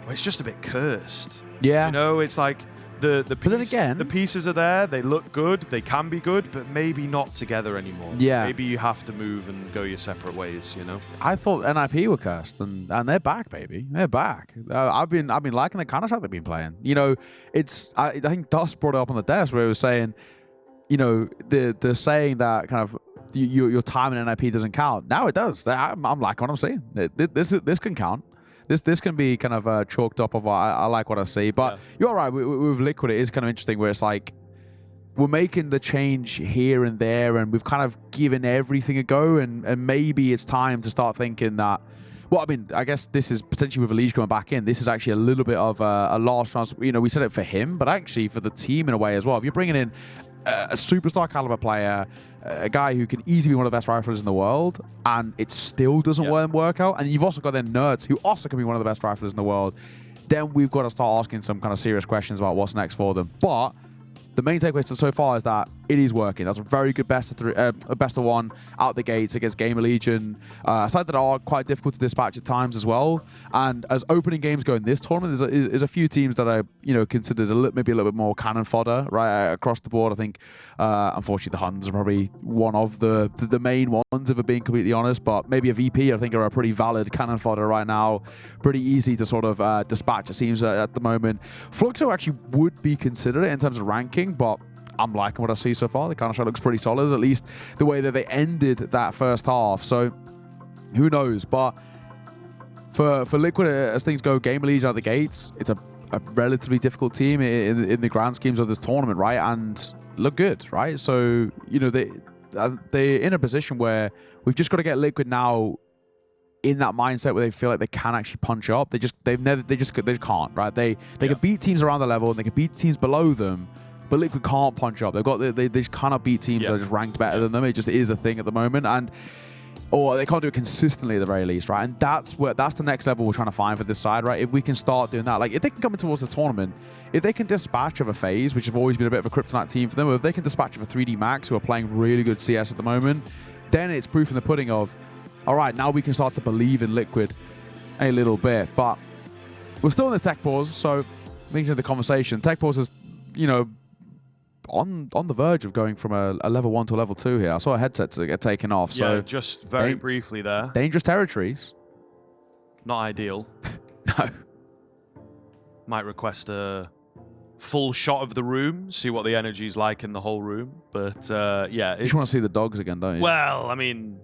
where it's just a bit cursed. Yeah. You know, it's like the pieces are there, they look good, they can be good, but maybe not together anymore. Yeah. Maybe you have to move and go your separate ways, you know? I thought NIP were cursed, and they're back, baby. They're back. I've been liking the Counter-Strike they've been playing. You know, I think Dust brought it up on the desk where it was saying, you know, the saying that kind of your time in NIP doesn't count. Now it does. I'm liking what I'm seeing. This can count. This can be kind of chalked up of what I like what I see. But you're right, with Liquid, it is kind of interesting where it's like we're making the change here and there, and we've kind of given everything a go, and maybe it's time to start thinking that, well, I mean, I guess this is potentially with Elige coming back in, this is actually a little bit of a last chance. You know, we said it for him, but actually for the team in a way as well. If you're bringing in a superstar caliber player, a guy who can easily be one of the best riflers in the world, and it still doesn't work out, and you've also got then Nerds, who also can be one of the best riflers in the world, then we've got to start asking some kind of serious questions about what's next for them. But the main takeaway so far is that it is working. That's a very good best of one out the gates against GamerLegion, a side that are quite difficult to dispatch at times as well. And as opening games go in this tournament, there's a few teams that are, you know, considered maybe a little bit more cannon fodder right across the board. I think, unfortunately, the Huns are probably one of the main ones, if we're being completely honest. But maybe a VP, I think, are a pretty valid cannon fodder right now. Pretty easy to sort of dispatch, it seems, at the moment. Fluxo actually would be considered in terms of ranking, but I'm liking what I see so far. The Counter-Strike looks pretty solid, at least the way that they ended that first half. So who knows? But for Liquid, as things go, GamerLegion out the gates, it's a relatively difficult team in the grand schemes of this tournament, right? And look good, right? So, you know, they're in a position where we've just got to get Liquid now in that mindset where they feel like they can actually punch up. They just can't, right? They can beat teams around the level, and they can beat teams below them, but Liquid can't punch up. They just cannot beat teams that are just ranked better than them. It just is a thing at the moment, or they can't do it consistently at the very least, right? And that's the next level we're trying to find for this side, right? If we can start doing that, like if they can come in towards the tournament, if they can dispatch of a FaZe, which have always been a bit of a kryptonite team for them, or if they can dispatch of a 3D Max, who are playing really good CS at the moment, then it's proof in the pudding of, all right, now we can start to believe in Liquid a little bit. But we're still in the tech pause, so making the conversation. Tech pause is, you know, on the verge of going from a level 1 to a level 2 here. I saw a headset to get taken off. So just very briefly there. Dangerous territories. Not ideal. No. Might request a full shot of the room, see what the energy's like in the whole room. But yeah, you just want to see the dogs again, don't you? Well, I mean,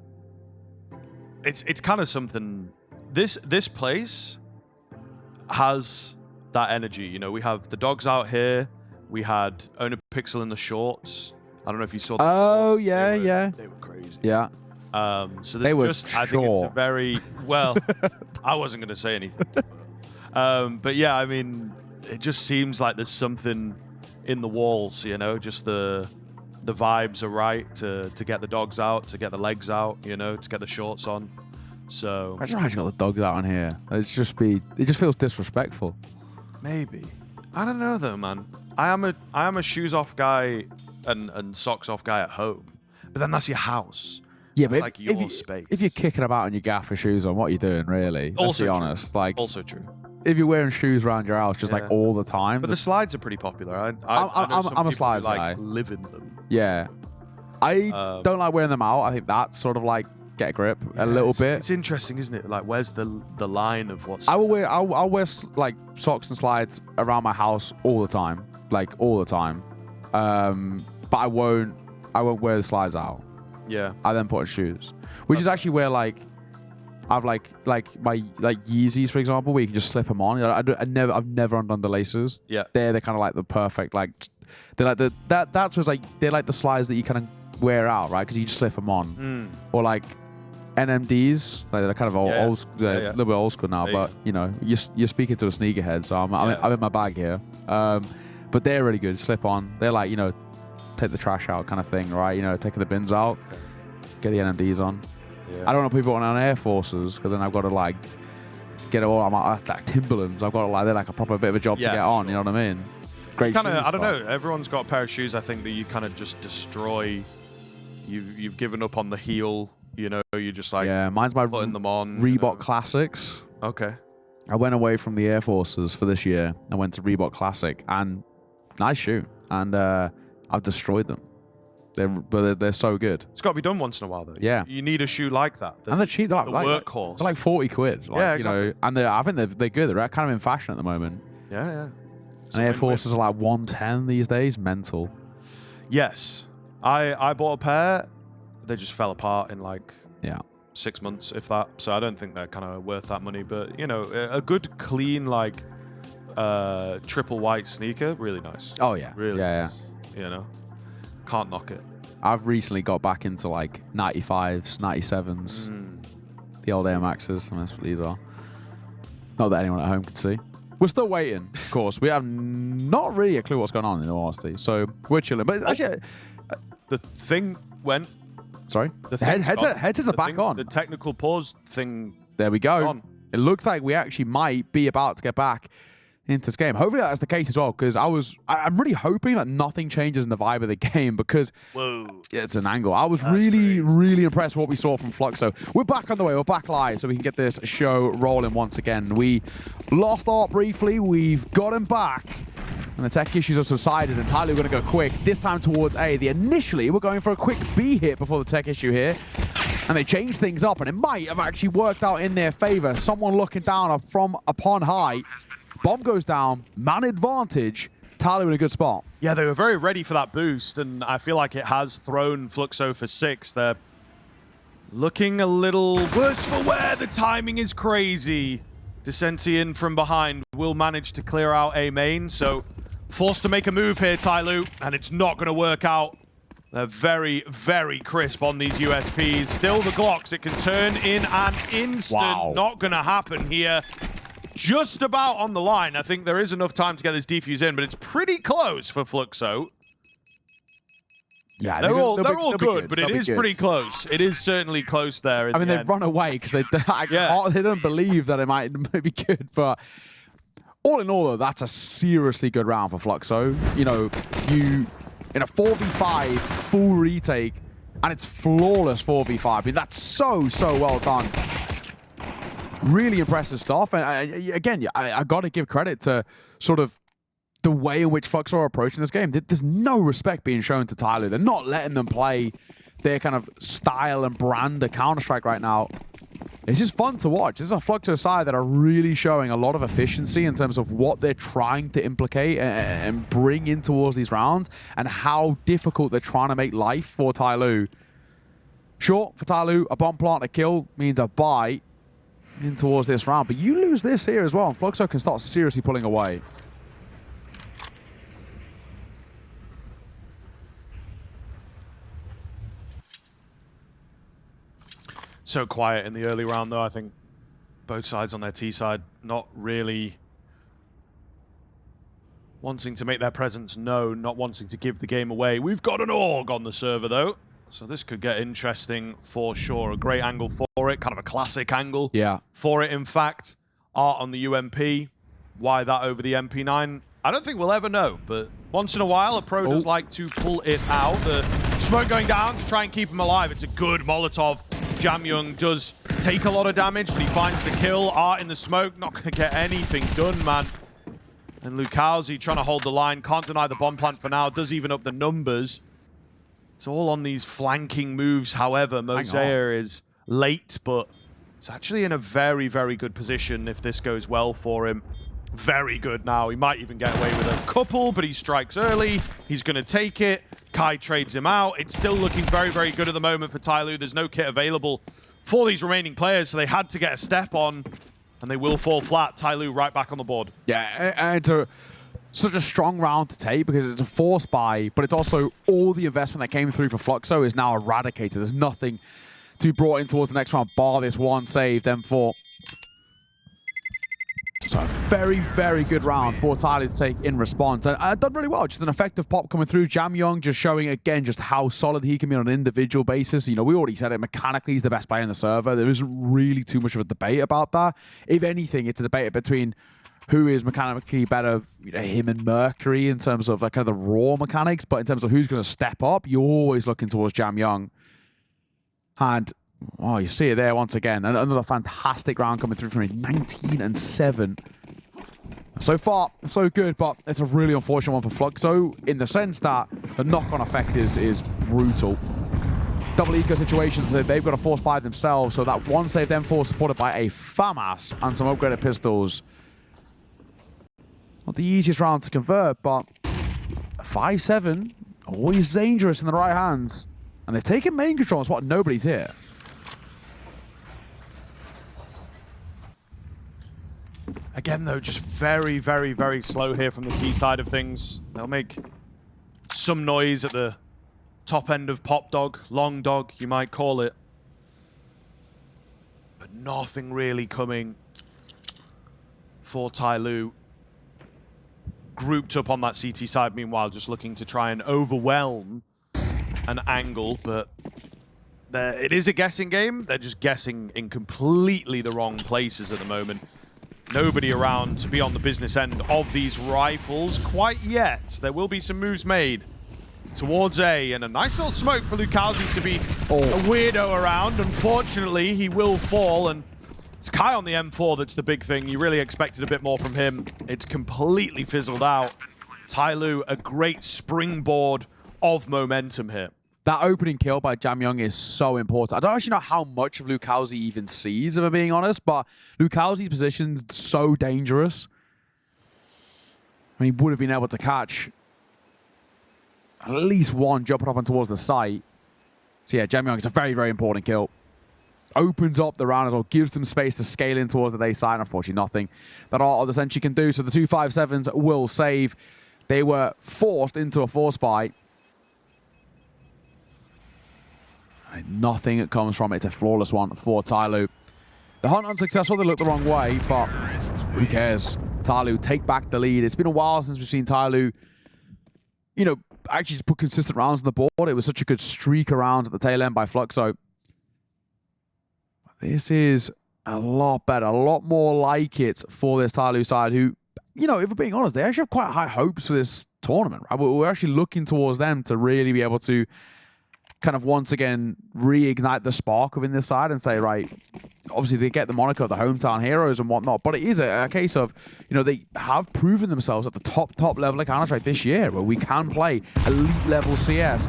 it's kind of something. This place has that energy. You know, we have the dogs out here. We had Owner Pixel in the shorts. I don't know if you saw the shorts. Yeah. They were crazy. Yeah. So they were just, I think it's a very, well, I wasn't going to say anything. But yeah, I mean, it just seems like there's something in the walls, you know, just the vibes are right to get the dogs out, to get the legs out, you know, to get the shorts on. So Imagine how you got the dogs out on here. It just feels disrespectful. maybe. I don't know though, man. I am a shoes off guy and socks off guy at home. But then that's your house. Yeah, it's but like your space. if you're kicking about in your gaffer shoes on, what are you doing, really? Let's be honest. Like, also true. if you're wearing shoes around your house just like all the time. But the slides are pretty popular. I know I'm a slides who, guy. like, live in them. Yeah. I don't like wearing them out. I think that's sort of like get a grip a little bit. It's interesting, isn't it? Like, where's the line of what's... I'll wear like socks and slides around my house all the time. Like, all the time. But I won't wear the slides out. Yeah. I then put on shoes. Which is actually where, like, I've like my Yeezys, for example, where you can just slip them on. I've never undone the laces. Yeah. They're kind of like the perfect, like, they're like that's what's like, they're like the slides that you kind of wear out, right? Because you just slip them on. Or like NMDs, like they're kind of old school, a little bit old school now, but you know, you're speaking to a sneakerhead, so I'm in my bag here. But they're really good. Slip on. They're like, you know, take the trash out kind of thing, right? You know, taking the bins out, get the NMDs on. Yeah. I don't want to put on Air Forces because then I've got to like get it all. I'm like Timberlands. I've got to like, they're like a proper bit of a job to get on. You know what I mean? Great. Kind of. I don't know. Everyone's got a pair of shoes. I think that you kind of just destroy. You've given up on the heel. You know, you just like mine's my putting them on. Reebok Classics. Okay. I went away from the Air Forces for this year. I went to Reebok Classic and nice shoe, and I've destroyed them. They're so good. It's got to be done once in a while, though. Yeah. You need a shoe like that. And they're cheap. They're like workhorse. They're like 40 quid. Like, yeah, exactly. You know, and I think they're good. They're kind of in fashion at the moment. Yeah, yeah. And Air Forces are like 110 these days. Mental. Yes. I bought a pair. They just fell apart in like 6 months, if that. So I don't think they're kind of worth that money. But, you know, a good, clean, like, triple white sneaker, really nice. Oh, yeah. Really nice. You know? Can't knock it. I've recently got back into like 95s, 97s, the old Air Maxes, and that's what these are. Not that anyone at home can see. We're still waiting, of course. We have not really a clue what's going on, in all honesty. So we're chilling. But actually, the thing went. Sorry? The headsets are back on. The technical pause thing. There we go. On. It looks like we actually might be about to get back into this game. Hopefully that's the case as well, because I'm really hoping that nothing changes in the vibe of the game, because it's an angle. I was really impressed with what we saw from Fluxo. We're back on the way. We're back live, so we can get this show rolling once again. We lost Art briefly. We've got him back. And the tech issues have subsided, and TYLOO going to go quick, this time towards A. Initially, we're going for a quick B hit before the tech issue here. And they changed things up, and it might have actually worked out in their favor. Someone looking down from upon high. Bomb goes down, man advantage. TYLOO in a good spot. Yeah, they were very ready for that boost, and I feel like it has thrown Fluxo for 6. They're looking a little worse for wear. The timing is crazy. Descentian from behind will manage to clear out A main, so forced to make a move here, TYLOO, and it's not going to work out. They're very, very crisp on these USPs. Still the Glocks, it can turn in an instant. Wow. Not going to happen here. Just about on the line. I think there is enough time to get this defuse in, but it's pretty close for Fluxo. Yeah, they're all good, but it is pretty close. It is certainly close there. I mean, they've run away because they don't believe that it might be good, but all in all, though, that's a seriously good round for Fluxo. You know, you in a 4v5 full retake, and it's flawless 4v5. I mean, that's so well done. Really impressive stuff. And again, I got to give credit to sort of the way in which Fluxo are approaching this game. There's no respect being shown to TYLOO. They're not letting them play their kind of style and brand of Counter-Strike right now. It's just fun to watch. This is a Fluxo side that are really showing a lot of efficiency in terms of what they're trying to implicate and bring in towards these rounds, and how difficult they're trying to make life for TYLOO. Sure, for TYLOO, a bomb plant, a kill means a buy in towards this round, but you lose this here as well, and Fluxo can start seriously pulling away. So quiet in the early round, though. I think both sides on their T side not really wanting to make their presence known, not wanting to give the game away. We've got an AUG on the server, though. So this could get interesting for sure. A great angle for it, kind of a classic angle for it, in fact. Art on the UMP. Why that over the MP9? I don't think we'll ever know, but once in a while, a pro does like to pull it out. The smoke going down to try and keep him alive. It's a good Molotov. Jamyoung does take a lot of damage, but he finds the kill. Art in the smoke, not going to get anything done, man. And Lukowski trying to hold the line. Can't deny the bomb plant for now. Does even up the numbers. It's all on these flanking moves. However, Mosea is late, but it's actually in a very, very good position if this goes well for him. Very good now. He might even get away with a couple, but he strikes early. He's going to take it. Kai trades him out. It's still looking very, very good at the moment for TYLOO. There's no kit available for these remaining players, so they had to get a step on, and they will fall flat. TYLOO right back on the board. Yeah, and it's such a strong round to take because it's a force buy, but it's also all the investment that came through for Fluxo is now eradicated. There's nothing to be brought in towards the next round, bar this one save, then for... So a very, very good round for TYLOO to take in response. And done really well. Just an effective pop coming through. Jamyoung just showing, again, just how solid he can be on an individual basis. You know, we already said it. Mechanically, he's the best player in the server. There isn't really too much of a debate about that. If anything, it's a debate between who is mechanically better, you know, him and Mercury in terms of like, kind of the raw mechanics. But in terms of who's going to step up, you're always looking towards Jamyoung. And... oh, you see it there once again. Another fantastic round coming through from him. 19-7. So far, so good, but it's a really unfortunate one for Fluxo in the sense that the knock-on effect is brutal. Double eco situations, they've got to force buy themselves, so that one save then force supported by a FAMAS and some upgraded pistols. Not the easiest round to convert, but 5-7, always dangerous in the right hands. And they've taken main control on spot, nobody's here. Again, though, just very, very, very slow here from the T side of things. They'll make some noise at the top end of Pop Dog, Long Dog, you might call it. But nothing really coming for TYLOO. Grouped up on that CT side, meanwhile, just looking to try and overwhelm an angle, but it is a guessing game. They're just guessing in completely the wrong places at the moment. Nobody around to be on the business end of these rifles quite yet. There will be some moves made towards A, and a nice little smoke for Lukowski to be a weirdo around. Unfortunately, he will fall, and it's Kai on the M4 that's the big thing. You really expected a bit more from him. It's completely fizzled out. TYLOO, a great springboard of momentum here. That opening kill by Jamyoung is so important. I don't actually know how much of Lukowski even sees, if I'm being honest, but Lukowski's position's so dangerous. I mean, he would have been able to catch at least one jumping up and towards the site. So yeah, Jamyoung is a very, very important kill. Opens up the round as well, gives them space to scale in towards the A side. Unfortunately, nothing that Art of the Century can do. So the 257s will save. They were forced into a force buy. Nothing that comes from it. It's a flawless one for TYLOO. The hunt unsuccessful. They look the wrong way, but who cares? TYLOO take back the lead. It's been a while since we've seen TYLOO, you know, actually just put consistent rounds on the board. It was such a good streak of rounds at the tail end by Fluxo. This is a lot better, a lot more like it for this TYLOO side who, you know, if we're being honest, they actually have quite high hopes for this tournament. Right? We're actually looking towards them to really be able to kind of once again reignite the spark within this side and say, right, obviously they get the moniker of the hometown heroes and whatnot, but it is a case of, you know, they have proven themselves at the top level of Counter-Strike this year where we can play elite level CS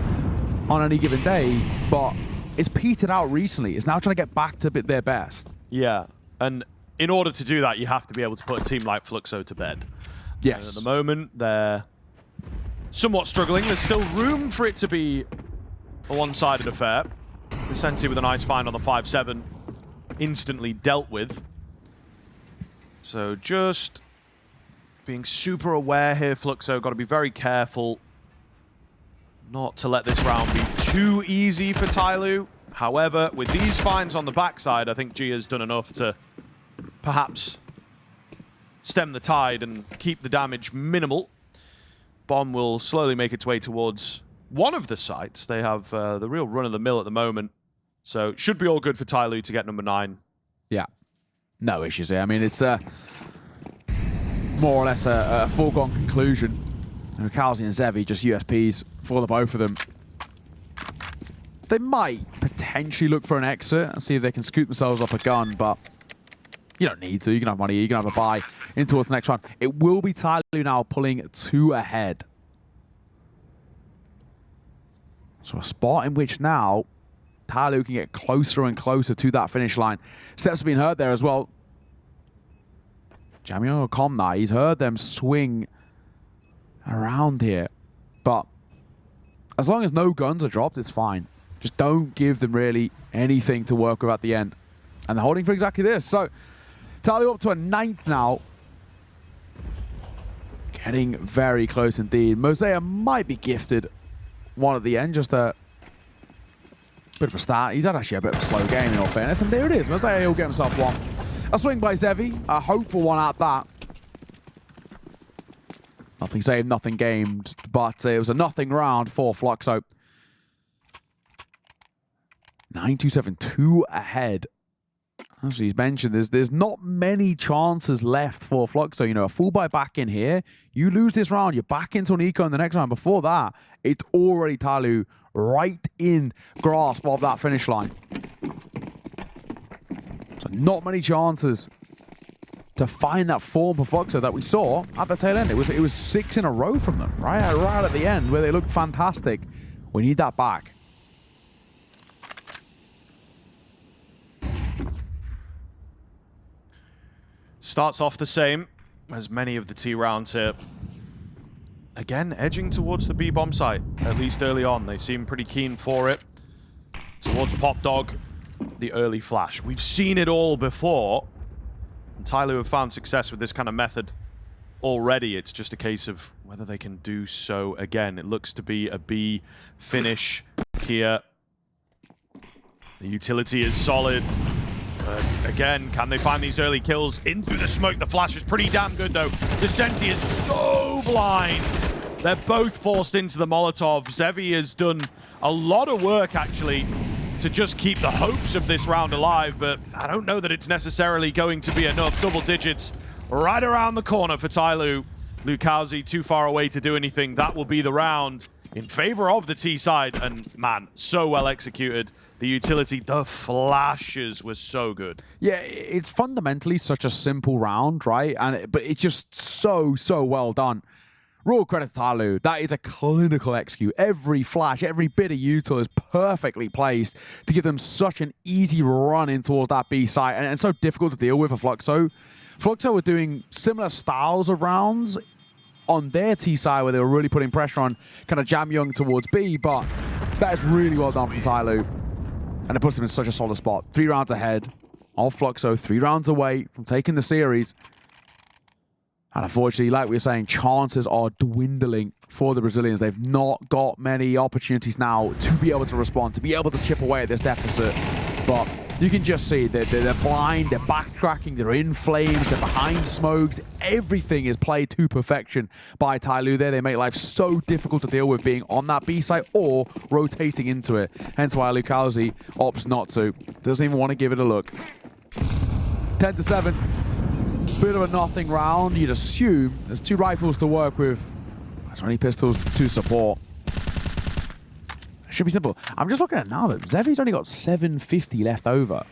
on any given day, but it's petered out recently. It's now trying to get back to their best. Yeah, and in order to do that, you have to be able to put a team like Fluxo to bed. Yes. And at the moment, they're somewhat struggling. There's still room for it to be a one-sided affair. Vicente with a nice find on the 5-7, instantly dealt with. So just being super aware here, Fluxo. Got to be very careful not to let this round be too easy for TYLOO. However, with these finds on the backside, I think G has done enough to perhaps stem the tide and keep the damage minimal. Bomb will slowly make its way towards one of the sites. They have the real run-of-the-mill at the moment. So it should be all good for TYLOO to get number 9. Yeah. No issues here. I mean, it's more or less a foregone conclusion. Kalzi and Zevi, just USPs for the both of them. They might potentially look for an exit and see if they can scoop themselves up a gun, but you don't need to. You can have money. You can have a buy in towards the next round. It will be TYLOO now pulling 2 ahead. So a spot in which now TYLOO can get closer and closer to that finish line. Steps have been heard there as well. Jamio Komna, he's heard them swing around here. But as long as no guns are dropped, it's fine. Just don't give them really anything to work with at the end. And they're holding for exactly this. So TYLOO up to a 9th now. Getting very close indeed. Mosaic might be gifted one at the end, just a bit of a start. He's had actually a bit of a slow game in all fairness. And there it is. Mosaic will get himself one. A swing by Zevi, a hopeful one at that. Nothing saved, nothing gamed, but it was a nothing round for Fluxo. 9-2-7, 2 ahead. As he's mentioned, there's not many chances left for Fluxo. You know, a full buy back in here, you lose this round, you're back into an eco in the next round. Before that, it's already TYLOO right in grasp of that finish line. So not many chances to find that form for Fluxo that we saw at the tail end. It was 6 in a row from them, right at the end, where they looked fantastic. We need that back. Starts off the same as many of the T rounds here. Again, edging towards the B-bomb site, at least early on. They seem pretty keen for it. Towards Pop Dog, the early flash. We've seen it all before. And TYLOO have found success with this kind of method already. It's just a case of whether they can do so again. It looks to be a B finish here. The utility is solid. Again, can they find these early kills? In through the smoke, the flash is pretty damn good though. Descenti is so blind. They're both forced into the Molotov. Zevi has done a lot of work actually to just keep the hopes of this round alive, but I don't know that it's necessarily going to be enough. Double digits right around the corner for TYLOO. Lukowski too far away to do anything. That will be the round in favor of the T side, and man, so well executed. The utility, the flashes were so good. Yeah, it's fundamentally such a simple round, right? But it's just so well done. Raw credit to TYLOO. That is a clinical execute. Every flash, every bit of util is perfectly placed to give them such an easy run in towards that B site, and so difficult to deal with for Fluxo. Fluxo were doing similar styles of rounds on their T side where they were really putting pressure on kind of Jam Young towards B, but that is really well done from TYLOO. And it puts them in such a solid spot. 3 rounds ahead of Fluxo, 3 rounds away from taking the series. And unfortunately, like we were saying, chances are dwindling for the Brazilians. They've not got many opportunities now to be able to respond, to be able to chip away at this deficit. But you can just see that they're blind, they're backtracking, they're in flames, they're behind smokes. Everything is played to perfection by TYLOO there. They make life so difficult to deal with being on that B site or rotating into it. Hence why Lukowski opts not to. Doesn't even want to give it a look. 10-7. Bit of a nothing round. You'd assume there's 2 rifles to work with. There's only pistols to support. Should be simple. I'm just looking at it now that Zevi's only got 750 left over.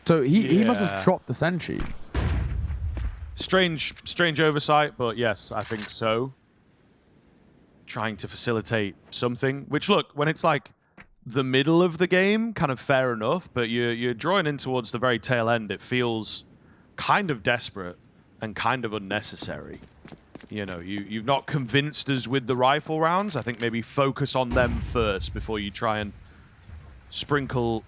So he must have dropped the sentry. Strange oversight, but yes, I think so. Trying to facilitate something, which look, when it's like the middle of the game, kind of fair enough, but you're drawing in towards the very tail end. It feels kind of desperate and kind of unnecessary. You know, you've not convinced us with the rifle rounds. I think maybe focus on them first before you try and sprinkle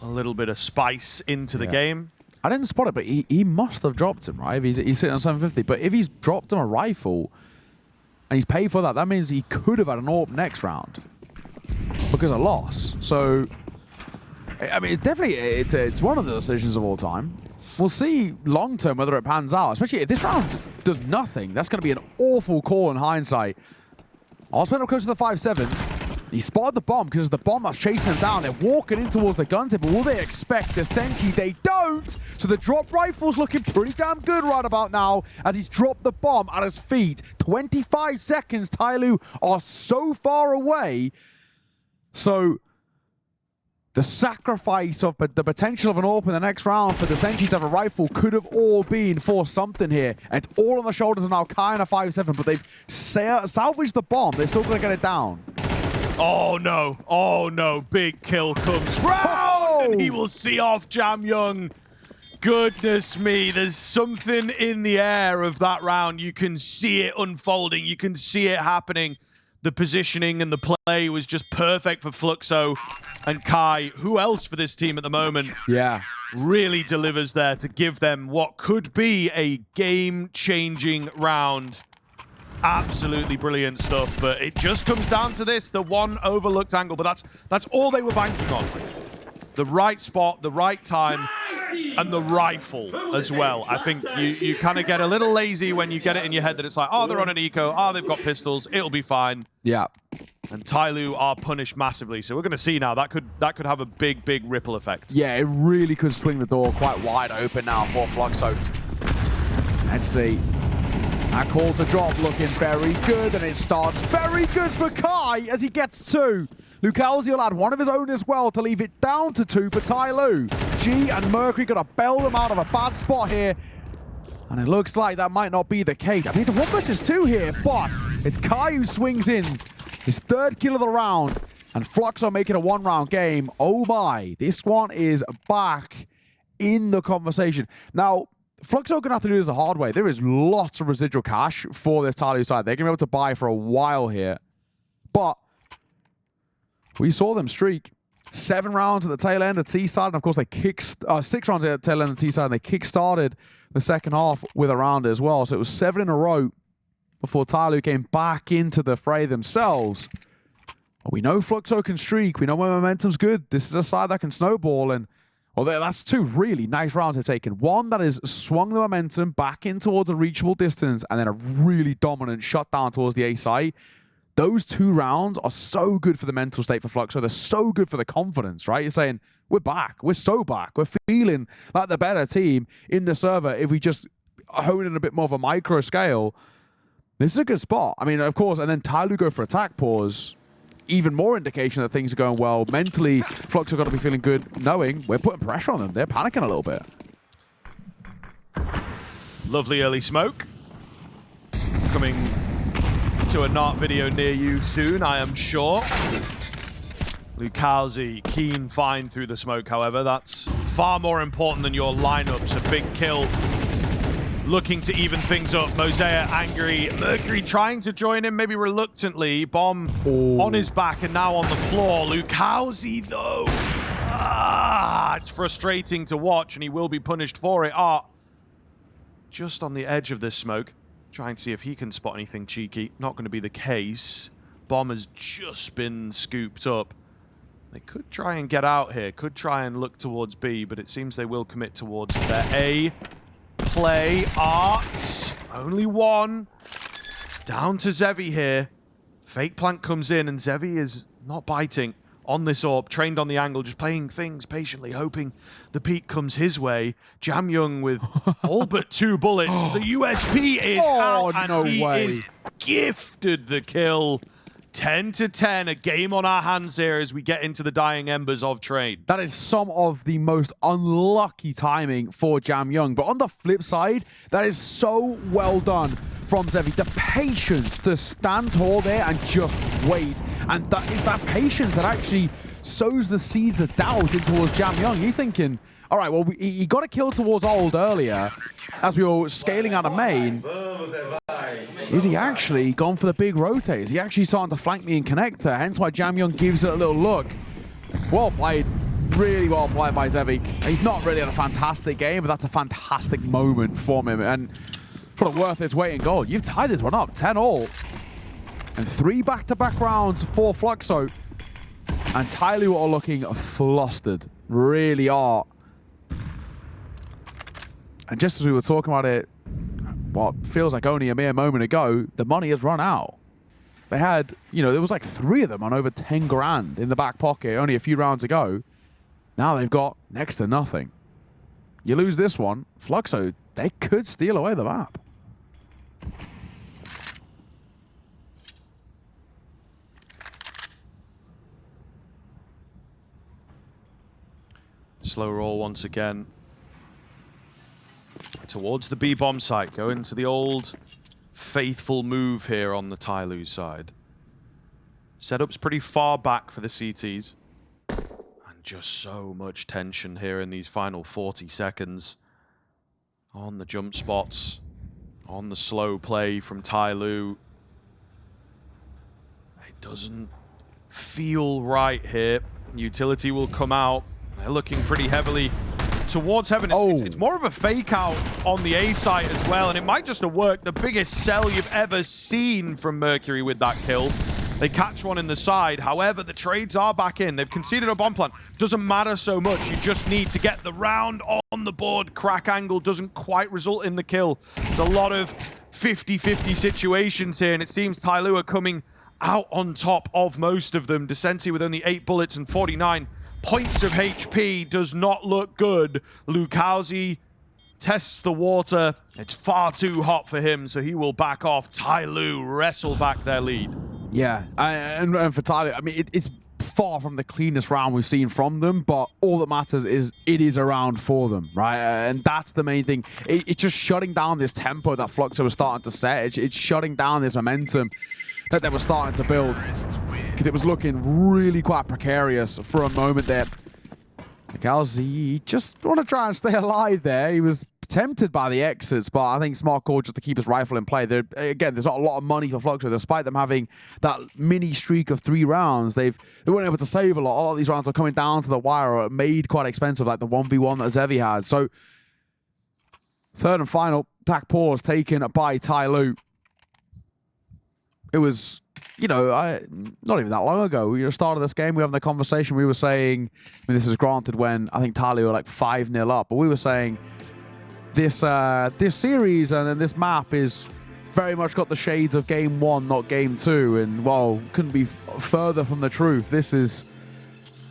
a little bit of spice into the game. I didn't spot it, but he must have dropped him, right? He's sitting on 750. But if he's dropped him a rifle and he's paid for that, that means he could have had an AWP next round because of loss. So, I mean, it's definitely it's one of the decisions of all time. we'll see long-term whether it pans out, especially if this round does nothing. That's going to be an awful call in hindsight. Osman goes to the 5-7. He spotted the bomb because the bomb that's chasing him down. They're walking in towards the gun tip, but will they expect the Sentry? They don't! So the drop rifle's looking pretty damn good right about now as he's dropped the bomb at his feet. 25 seconds, TYLOO are so far away. So the sacrifice of the potential of an AWP in the next round for the Sentry to have a rifle could have all been for something here. And it's all on the shoulders of now Kai and a 5-7, but they've salvaged the bomb. They're still going to get it down. Oh no, big kill comes round, and he will see off Jamyoung. Goodness me, there's something in the air of that round. You can see it unfolding, you can see it happening. The positioning and the play was just perfect for Fluxo and Kai. Who else for this team at the moment? Yeah. Really delivers there to give them what could be a game-changing round. Absolutely brilliant stuff, but it just comes down to this, the one overlooked angle, but that's all they were banking on. The right spot, the right time, and the rifle as well. I think you kind of get a little lazy when you get it in your head that it's like, oh, they're on an eco, oh, they've got pistols, it'll be fine. Yeah. And TYLOO are punished massively, so we're going to see now. That could have a big ripple effect. Yeah, it really could swing the door quite wide open now for Fluxo. Let's see. That call to drop looking very good, and it starts very good for Kai as he gets 2. Lucalzi will add one of his own as well to leave it down to 2 for TYLOO. G and Mercury got to bail them out of a bad spot here, and it looks like that might not be the case. I mean, it's a 1 versus 2 here, but it's Kai who swings in his 3rd kill of the round, and Fluxo making a 1-round game. Oh my, this one is back in the conversation. Now, Fluxo are going to have to do this the hard way. There is lots of residual cash for this TYLOO side. They're going to be able to buy for a while here. But we saw them streak 7 rounds at the tail end at T-side. And of course, they 6 rounds at the tail end at T-side. And they kick-started the second half with a round as well. So it was 7 in a row before TYLOO came back into the fray themselves. But we know Fluxo can streak. We know when momentum's good. This is a side that can snowball. And well, that's 2 really nice rounds they've taken. One that has swung the momentum back in towards a reachable distance, and then a really dominant shutdown towards the A side. Those 2 rounds are so good for the mental state for Fluxo. They're so good for the confidence, right? You're saying, we're back. We're so back. We're feeling like the better team in the server if we just hone in a bit more of a micro scale. This is a good spot. I mean, of course, and then TYLOO go for attack pause. Even more indication that things are going well. Mentally, Fluxo got to be feeling good, knowing we're putting pressure on them. They're panicking a little bit. Lovely early smoke. Coming to a NART video near you soon, I am sure. Lucalzi, keen find through the smoke, however. That's far more important than your lineups. A big kill. Looking to even things up. Mosaic angry. Mercury trying to join him, maybe reluctantly. Bomb on his back and now on the floor. Lucalzi, though. It's frustrating to watch, and he will be punished for it. Just on the edge of this smoke. Trying to see if he can spot anything cheeky. Not going to be the case. Bomb has just been scooped up. They could try and get out here. Could try and look towards B, but it seems they will commit towards their A. Play Arts, only 1. Down to Zevi here. Fake plant comes in and Zevi is not biting on this AWP, trained on the angle, just playing things patiently, hoping the peak comes his way. Jamyoung with all but 2 bullets. The USP is out and he is gifted the kill. 10-10, a game on our hands here as we get into the dying embers of trade. That is some of the most unlucky timing for Jamyoung. But on the flip side, that is so well done from Zevi. The patience to stand tall there and just wait. And that is that patience that actually sows the seeds of doubt in towards Jamyoung. He's thinking, all right, well, he got a kill towards Old earlier as we were scaling out of main. Is he actually gone for the big rotate? Is he actually starting to flank me in connector? Hence why Jamyoung gives it a little look. Well played. Really well played by Zevi. He's not really had a fantastic game, but that's a fantastic moment from him. And sort of worth its weight in gold. You've tied this one up, 10-all. And 3 back-to-back rounds for Fluxo. And TYLOO are looking flustered. Really are. And just as we were talking about it, what feels like only a mere moment ago, the money has run out. They had, you know, there was like 3 of them on over 10 grand in the back pocket only a few rounds ago. Now they've got next to nothing. You lose this one, Fluxo, they could steal away the map. Slow roll once again. Towards the B-bomb site, going to the old faithful move here on the TYLOO side. Setup's pretty far back for the CTs. And just so much tension here in these final 40 seconds. On the jump spots, on the slow play from TYLOO. It doesn't feel right here. Utility will come out. They're looking pretty heavily towards heaven. It's more of a fake out on the A site as well, and it might just have worked. The biggest sell you've ever seen from Mercury with that kill. They catch one in the side. However, the trades are back in. They've conceded a bomb plant. Doesn't matter so much. You just need to get the round on the board. Crack angle doesn't quite result in the kill. There's a lot of 50-50 situations here, and it seems TYLOO are coming out on top of most of them. Descenti with only 8 bullets and 49 points of HP does not look good. Lukowski tests the water. It's far too hot for him, so he will back off. TYLOO wrestle back their lead. Yeah, and for TYLOO, I mean, it's far from the cleanest round we've seen from them, but all that matters is it is a round for them, right? And that's the main thing. It's just shutting down this tempo that Fluxo was starting to set. It's shutting down this momentum that they were starting to build, because it was looking really quite precarious for a moment there. He just want to try and stay alive there. He was tempted by the exits, but I think smart call just to keep his rifle in play. Again, there's not a lot of money for Fluxo, despite them having that mini streak of 3 rounds. They weren't able to save a lot. A lot of these rounds are coming down to the wire, or made quite expensive, like the 1v1 that Zevi had. So, third and final, attack pause taken by TYLOO. It was, you know, not even that long ago. You know, start of this game, we were having the conversation. We were saying, I mean, this is granted when I think TYLOO were like 5-0 up, but we were saying this series and then this map is very much got the shades of game 1, not game 2, and well, couldn't be further from the truth. This is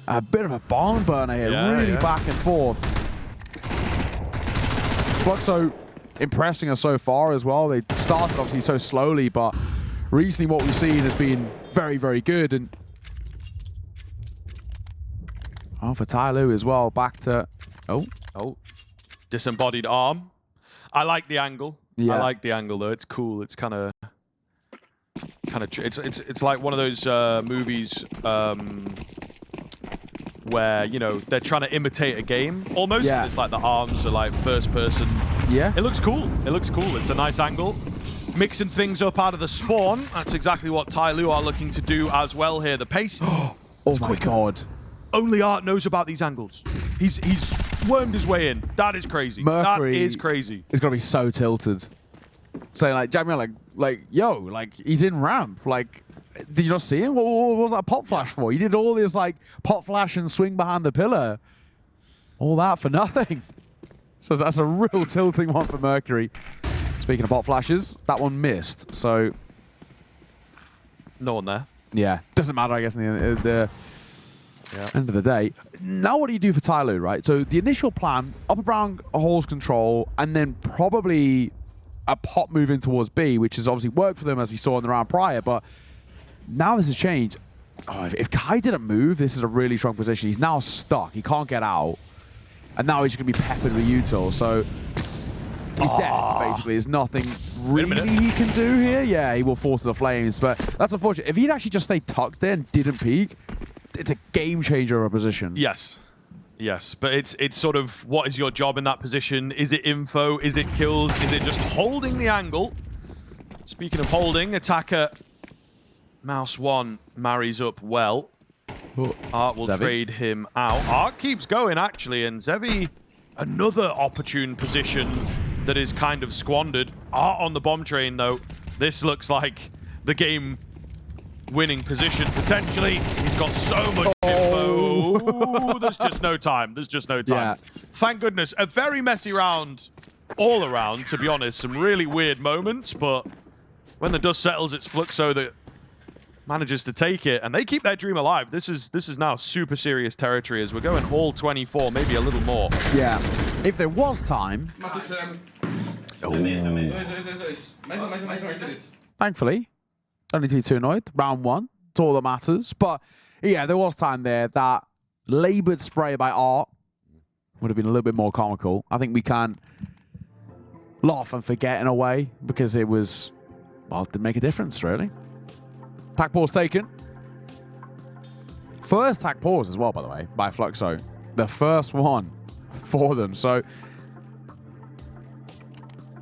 a bit of a barn burner here, really back and forth. Fluxo impressing us so far as well. They started obviously so slowly, but recently what we've seen has been very, very good. And for TYLOO as well, back to disembodied arm. I like the angle. Yeah. I like the angle though. It's cool. It's kind of it's like one of those movies where, you know, they're trying to imitate a game almost. Yeah. It's like the arms are like first person. Yeah. It looks cool. It looks cool. It's a nice angle. Mixing things up out of the spawn. That's exactly what TYLOO are looking to do as well here. The pace. Oh my god. Only Art knows about these angles. He's wormed his way in. That is crazy. Mercury, that is crazy. It's gonna be so tilted. Saying like, Jamie, like, yo, like he's in ramp. Like, did you not see him? What was that pop flash for? He did all this like pop flash and swing behind the pillar. All that for nothing. So that's a real tilting one for Mercury. Speaking of pop flashes, that one missed. So no one there. Yeah, doesn't matter, I guess, in the end of the day. Now what do you do for TYLOO, right? So the initial plan, upper brown holds control, and then probably a pop move in towards B, which has obviously worked for them as we saw in the round prior, but now this has changed. Oh, if Kai didn't move, this is a really strong position. He's now stuck. He can't get out. And now he's going to be peppered with util, so he's dead, basically. There's nothing really he can do here. Yeah, he will fall to the flames, but that's unfortunate. If he'd actually just stayed tucked there and didn't peek, it's a game changer of a position. Yes. Yes, but it's sort of, what is your job in that position? Is it info? Is it kills? Is it just holding the angle? Speaking of holding, attacker Mouse 1 marries up well. Art will trade him out. Art keeps going, actually, and Zevi, another opportune position that is kind of squandered. Art on the bomb train, though. This looks like the game-winning position, potentially. He's got so much info. There's just no time. There's just no time. Yeah. Thank goodness. A very messy round all around, to be honest. Some really weird moments, but when the dust settles, it's Fluxo that manages to take it, and they keep their dream alive. This is now super serious territory as we're going all 24, maybe a little more. Yeah. If there was time... Thankfully, don't need to be too annoyed. Round 1, it's all that matters. But yeah, there was time there. That laboured spray by Art would have been a little bit more comical. I think we can laugh and forget in a way because it was, well, it didn't make a difference, really. Tac pause taken. First tac pause as well, by the way, by Fluxo. The first one for them. So,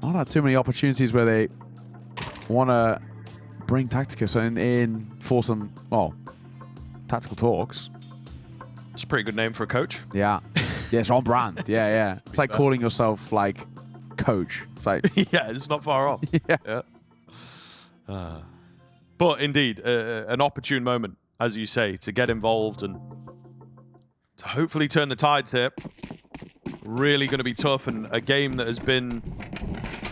not had too many opportunities where they want to bring Tacticus in for some, well, tactical talks. It's a pretty good name for a coach. Yeah. Yeah, it's on brand. Yeah, yeah. It's like calling yourself, like, coach. It's like... yeah, it's not far off. Yeah. But indeed, an opportune moment, as you say, to get involved and to hopefully turn the tides here. Really going to be tough, and a game that has been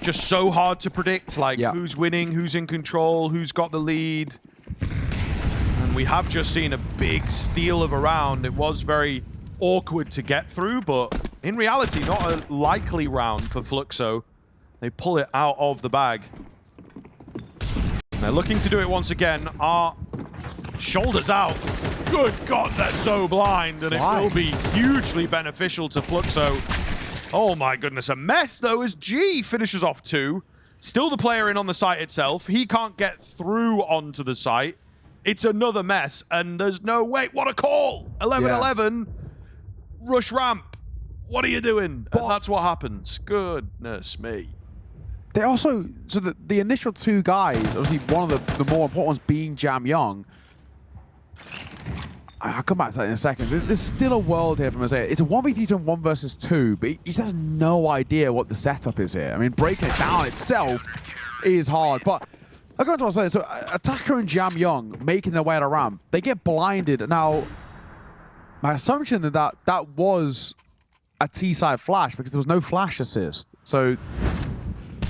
just so hard to predict, like who's winning, who's in control, who's got the lead. And we have just seen a big steal of a round. It was very awkward to get through, but in reality, not a likely round for Fluxo. They pull it out of the bag. They're looking to do it once again. Art, shoulders out. Good God, they're so blind, and it will be hugely beneficial to Fluxo. Oh my goodness, a mess though as G finishes off 2. Still the player in on the site itself. He can't get through onto the site. It's another mess, and there's no, wait, what a call! 11-11, rush ramp. What are you doing? And that's what happens. Goodness me. They also, so the initial 2 guys, obviously one of the more important ones being Jam Young. I'll come back to that in a second. There's still a world here for Mosaic. It's a 1v3 and 1 versus 2, but he just has no idea what the setup is here. I mean, breaking it down itself is hard, but I'll go to what I was saying. So Attacker and Jam Young making their way to ramp. They get blinded. Now, my assumption that was a T-side flash because there was no flash assist. So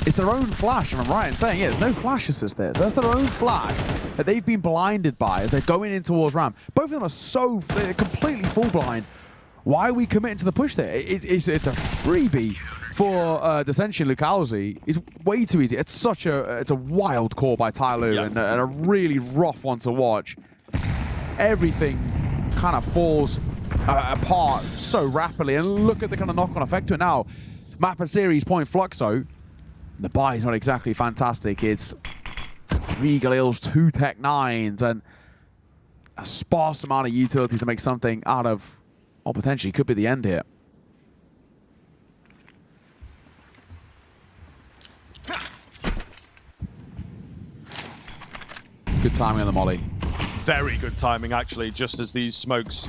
it's their own flash, if I'm right in saying. Yeah, there's no flash assist there. So that's their own flash that they've been blinded by as they're going in towards ramp. Both of them are they're completely full blind. Why are we committing to the push there? It's a freebie for Dissension Lucalzi. It's way too easy. It's a wild call by TYLOO and a really rough one to watch. Everything kind of falls apart so rapidly, and look at the kind of knock-on effect to it now. Map and series point Fluxo. The buy is not exactly fantastic. It's 3 Galils, 2 Tech 9s, and a sparse amount of utility to make something out of, well, potentially could be the end here. Good timing on the molly. Very good timing, actually, just as these smokes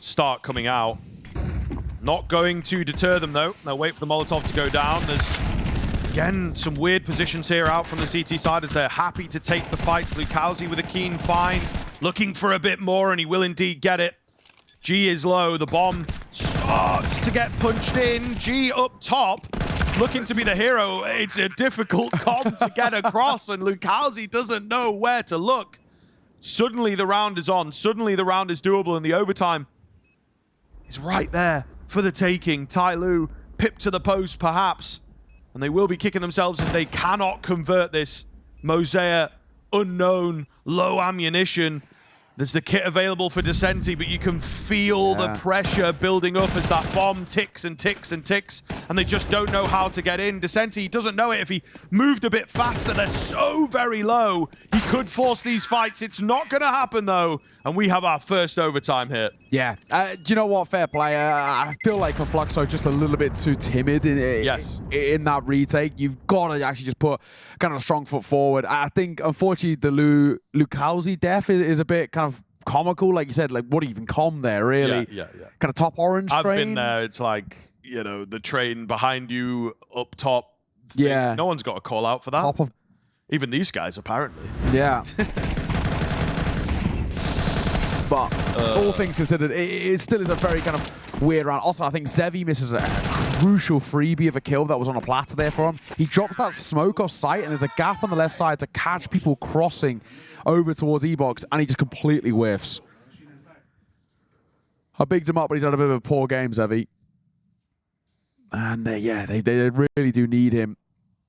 start coming out. Not going to deter them, though. They'll wait for the Molotov to go down. There's, again, some weird positions here out from the CT side as they're happy to take the fights. Lucalzi with a keen find, looking for a bit more, and he will indeed get it. G is low. The bomb starts to get punched in. G up top, looking to be the hero. It's a difficult comp to get across, and Lucalzi doesn't know where to look. Suddenly the round is on. Suddenly the round is doable, and the overtime is right there for the taking. TYLOO pipped to the post, perhaps, and they will be kicking themselves if they cannot convert this. Mosaic, unknown, low ammunition. There's the kit available for Descenti, but you can feel the pressure building up as that bomb ticks and ticks and ticks, and they just don't know how to get in. Descenti doesn't know it. If he moved a bit faster, they're so very low. He could force these fights. It's not going to happen, though, and we have our first overtime hit. Yeah. Do you know what? Fair play. I feel like for Fluxo, just a little bit too timid in that retake. You've got to actually just put kind of a strong foot forward. I think, unfortunately, the Lucalzi death is a bit kind of comical. Like you said, like, what even com there, really? Yeah. Kind of top orange train. I've been there. It's like, you know, the train behind you, up top. Yeah. No one's got a call out for that. Top of... Even these guys, apparently. Yeah. But all things considered, it still is a very kind of weird round. Also, I think Zevi misses a crucial freebie of a kill that was on a platter there for him. He drops that smoke off sight, and there's a gap on the left side to catch people crossing over towards E-Box, and he just completely whiffs. I bigged him up, but he's had a bit of a poor game, Zevi. And yeah, they really do need him.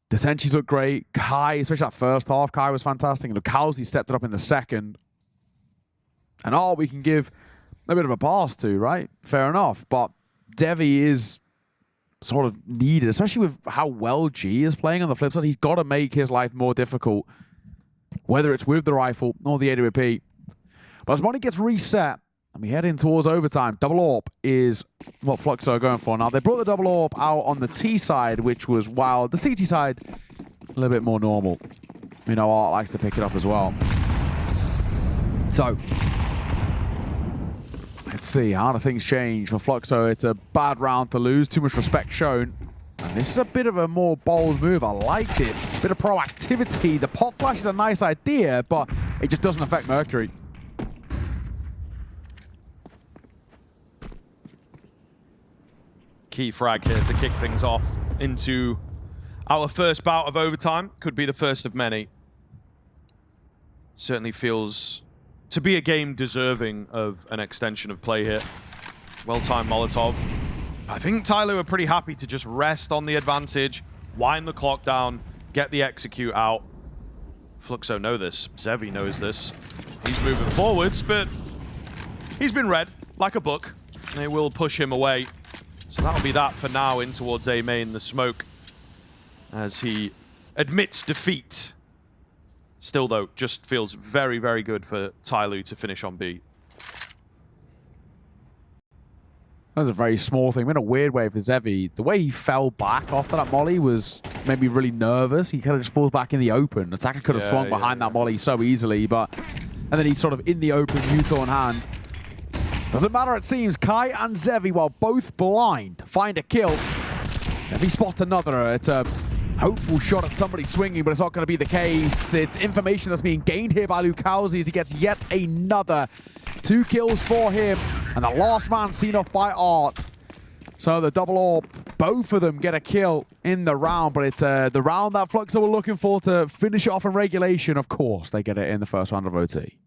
The Senchis look great. Kai, especially that first half, Kai was fantastic. And Lucalzi stepped it up in the second. And all we can give a bit of a pass to, right? Fair enough. But Devi is sort of needed, especially with how well G is playing on the flip side. He's got to make his life more difficult, whether it's with the rifle or the AWP. But as money gets reset, and we head in towards overtime, double AWP is what Fluxo are going for. Now, they brought the double AWP out on the T side, which was wild. The CT side, a little bit more normal. You know, Art likes to pick it up as well. So, let's see, how do things change for Fluxo? It's a bad round to lose, too much respect shown. And this is a bit of a more bold move. I like this. Bit of proactivity. The pop flash is a nice idea, but it just doesn't affect Mercury. Key frag here to kick things off into our first bout of overtime. Could be the first of many. Certainly feels to be a game deserving of an extension of play here. Well-timed Molotov. I think TYLOO are pretty happy to just rest on the advantage, wind the clock down, get the execute out. Fluxo know this. Zevi knows this. He's moving forwards, but he's been read like a book. They will push him away. So that'll be that for now, in towards A main, the smoke, as he admits defeat. Still, though, just feels very, very good for TYLOO to finish on B. That was a very small thing. In a weird way for Zevi, the way he fell back after that molly was maybe really nervous. He kind of just falls back in the open. Attacker could have swung behind that molly so easily, but... And then he's sort of in the open, Mutor in hand. Doesn't matter, it seems. Kai and Zevi, while both blind, find a kill. Zevi spots another. It's a hopeful shot at somebody swinging, but it's not going to be the case. It's information that's being gained here by Lucalzi as he gets yet another. 2 kills for him, and the last man seen off by Art. So the double AWP, both of them get a kill in the round, but it's the round that Fluxo were looking for to finish off in regulation. Of course, they get it in the first round of OT.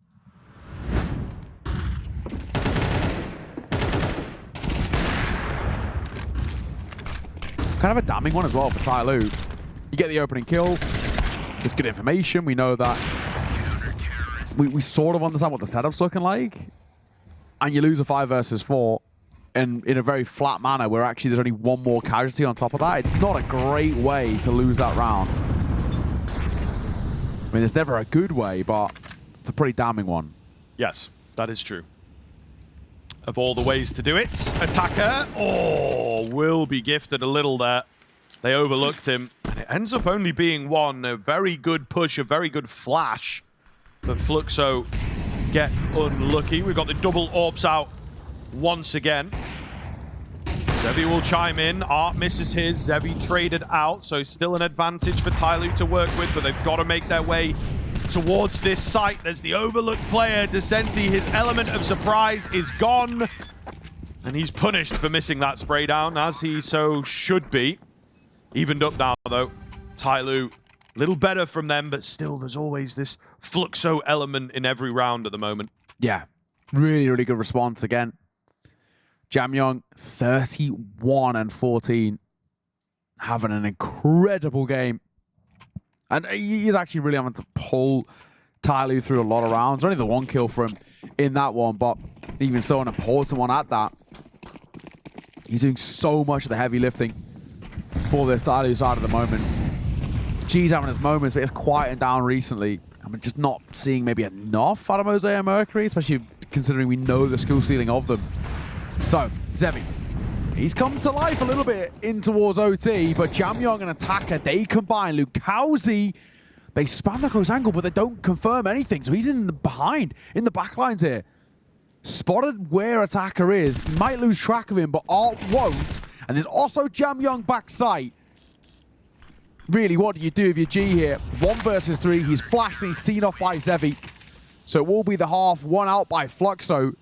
Kind of a damning one as well for TYLOO. You get the opening kill. It's good information. We know that we sort of understand what the setup's looking like. And you lose a 5 versus 4 and in a very flat manner where actually there's only one more casualty on top of that. It's not a great way to lose that round. I mean, there's never a good way, but it's a pretty damning one. Yes, that is true. Of all the ways to do it, attacker, will be gifted a little there. They overlooked him, and it ends up only being one. A very good push, a very good flash. But Fluxo get unlucky. We've got the double AWPs out once again. Zevi will chime in. Art misses his. Zevi traded out, so still an advantage for TYLOO to work with, but they've got to make their way towards this site. There's the overlooked player, Descenti. His element of surprise is gone. And he's punished for missing that spray down, as he so should be. Evened up now, though. TYLOO, a little better from them, but still there's always this Fluxo element in every round at the moment. Yeah, really, really good response again. Jamyoung, 31 and 14. Having an incredible game. And he's actually really having to pull TYLOO through a lot of rounds. Only the 1 kill for him in that one, but even so an important one at that. He's doing so much of the heavy lifting for this TYLOO side at the moment. G's having his moments, but it's quieting down recently. I'm just not seeing maybe enough out of Mosaic and Mercury, especially considering we know the skill ceiling of them. So, Zevi. He's come to life a little bit in towards OT, but Jamyoung and Attacker, they combine. Lucalzi, they spam the close angle, but they don't confirm anything. So he's in the behind, in the backlines here. Spotted where Attacker is. He might lose track of him, but Art won't. And there's also Jamyoung backside. Really, what do you do if you're G here? 1 versus 3. He's flashed and he's seen off by Zevi. So it will be the half, 1 out by Fluxo.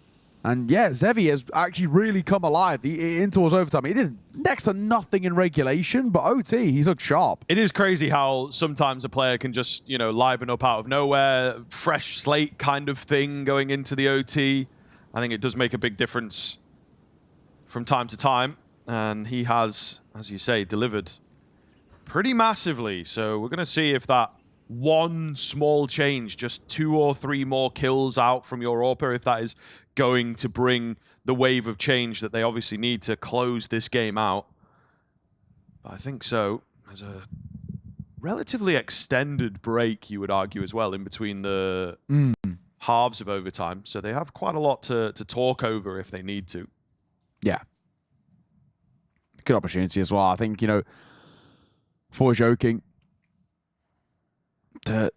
And yeah, Zevi has actually really come alive in towards overtime. He did next to nothing in regulation, but OT, he's looked sharp. It is crazy how sometimes a player can just, you know, liven up out of nowhere, fresh slate kind of thing going into the OT. I think it does make a big difference from time to time. And he has, as you say, delivered pretty massively. So we're going to see if that one small change, just 2 or 3 more kills out from your AWPer, if that is going to bring the wave of change that they obviously need to close this game out. But I think so. There's a relatively extended break, you would argue, as well, in between the halves of overtime. So they have quite a lot to talk over if they need to. Yeah. Good opportunity as well. I think, you know, for joking, to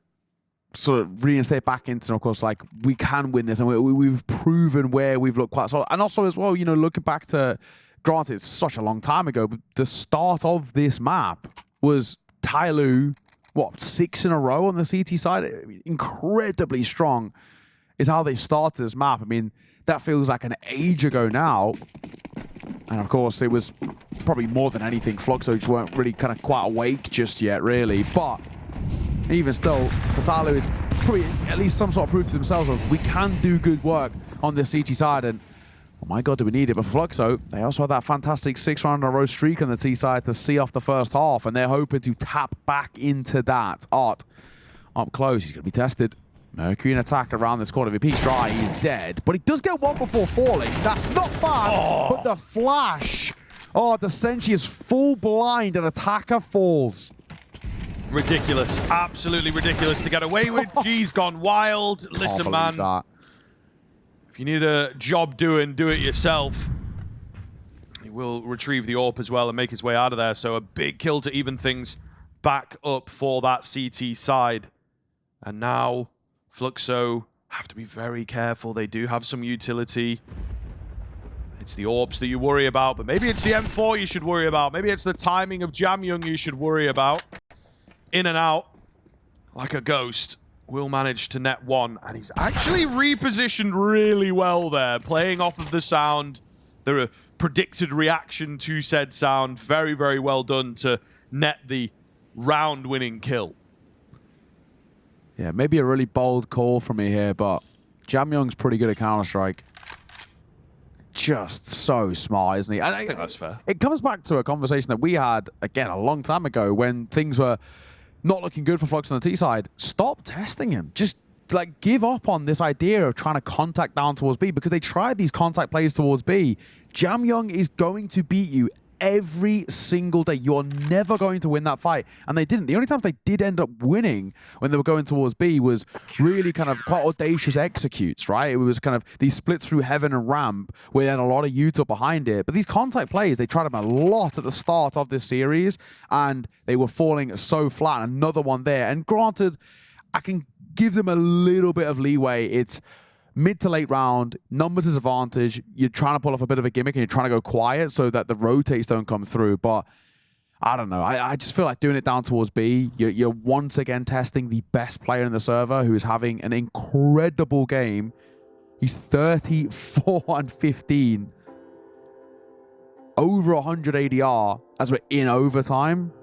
sort of reinstate back into, of course, like, we can win this, and we've proven where we've looked quite solid. And also as well, you know, looking back to, granted, it's such a long time ago, but the start of this map was TYLOO, what, 6 in a row on the CT side? I mean, incredibly strong is how they started this map. I mean, that feels like an age ago now. And of course, it was probably more than anything, Fluxo just weren't really kind of quite awake just yet, really. But even still, for TYLOO, it's probably at least some sort of proof to themselves of we can do good work on the CT side. And oh my God, do we need it? But for Fluxo, they also had that fantastic 6-round-in-a-row streak on the T side to see off the first half, and they're hoping to tap back into that. Art up close, he's going to be tested. Mercury in attack around this corner. If he peeks dry, he's dead. But he does get one before falling. That's not bad, but the flash. Oh, the Senshi is full blind and attacker falls. Ridiculous. Absolutely ridiculous to get away with. G's gone wild. Listen, man. If you need a job doing, do it yourself. He will retrieve the AWP as well and make his way out of there. So a big kill to even things back up for that CT side. And now Fluxo have to be very careful. They do have some utility. It's the AWPs that you worry about, but maybe it's the M4 you should worry about. Maybe it's the timing of Jamyoung you should worry about. In and out like a ghost. Will manage to net 1, and he's actually repositioned really well there, playing off of the sound, the predicted reaction to said sound. Very, very well done to net the round-winning kill. Yeah, maybe a really bold call from me here, but Jamyoung's pretty good at Counter-Strike. Just so smart, isn't he? And I think that's fair. It comes back to a conversation that we had, again, a long time ago when things were not looking good for Flux on the T side. Stop testing him. Just, like, give up on this idea of trying to contact down towards B, because they tried these contact plays towards B. Jamyoung is going to beat you every single day. You're never going to win that fight. And they didn't. The only times they did end up winning when they were going towards B was really kind of quite audacious executes, right? It was kind of these splits through heaven and ramp where they had a lot of util behind it. But these contact plays, they tried them a lot at the start of this series, and they were falling so flat. Another one there. And granted, I can give them a little bit of leeway. It's mid to late round, numbers is advantage. You're trying to pull off a bit of a gimmick and you're trying to go quiet so that the rotates don't come through. But I don't know. I just feel like doing it down towards B, you're once again testing the best player in the server who is having an incredible game. He's 34 and 15. Over 100 ADR as we're in overtime.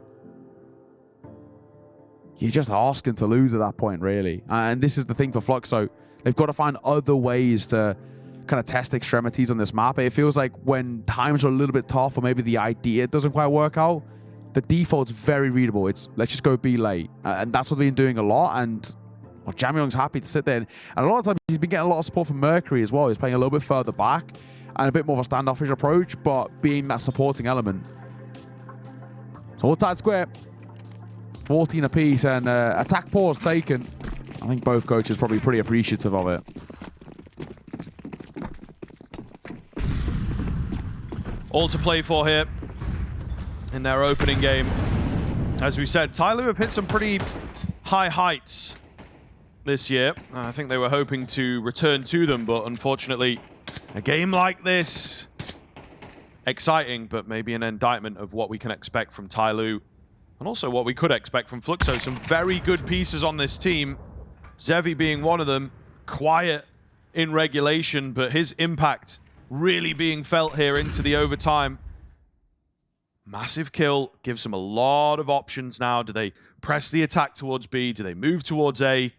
You're just asking to lose at that point, really. And this is the thing for Fluxo. They've got to find other ways to kind of test extremities on this map. It feels like when times are a little bit tough, or maybe the idea doesn't quite work out, the default's very readable. It's let's just go be late. And that's what they've been doing a lot. And well, Jamyoung's happy to sit there. And a lot of times he's been getting a lot of support from Mercury as well. He's playing a little bit further back and a bit more of a standoffish approach, but being that supporting element. So all tight square. 14 apiece, and attack pause taken. I think both coaches probably pretty appreciative of it. All to play for here in their opening game. As we said, TYLOO have hit some pretty high heights this year. I think they were hoping to return to them, but unfortunately, a game like this, exciting, but maybe an indictment of what we can expect from TYLOO, and also what we could expect from Fluxo. Some very good pieces on this team. Zevi being one of them. Quiet in regulation, but his impact really being felt here into the overtime. Massive kill gives them a lot of options now. Do they press the attack towards B? Do they move towards A?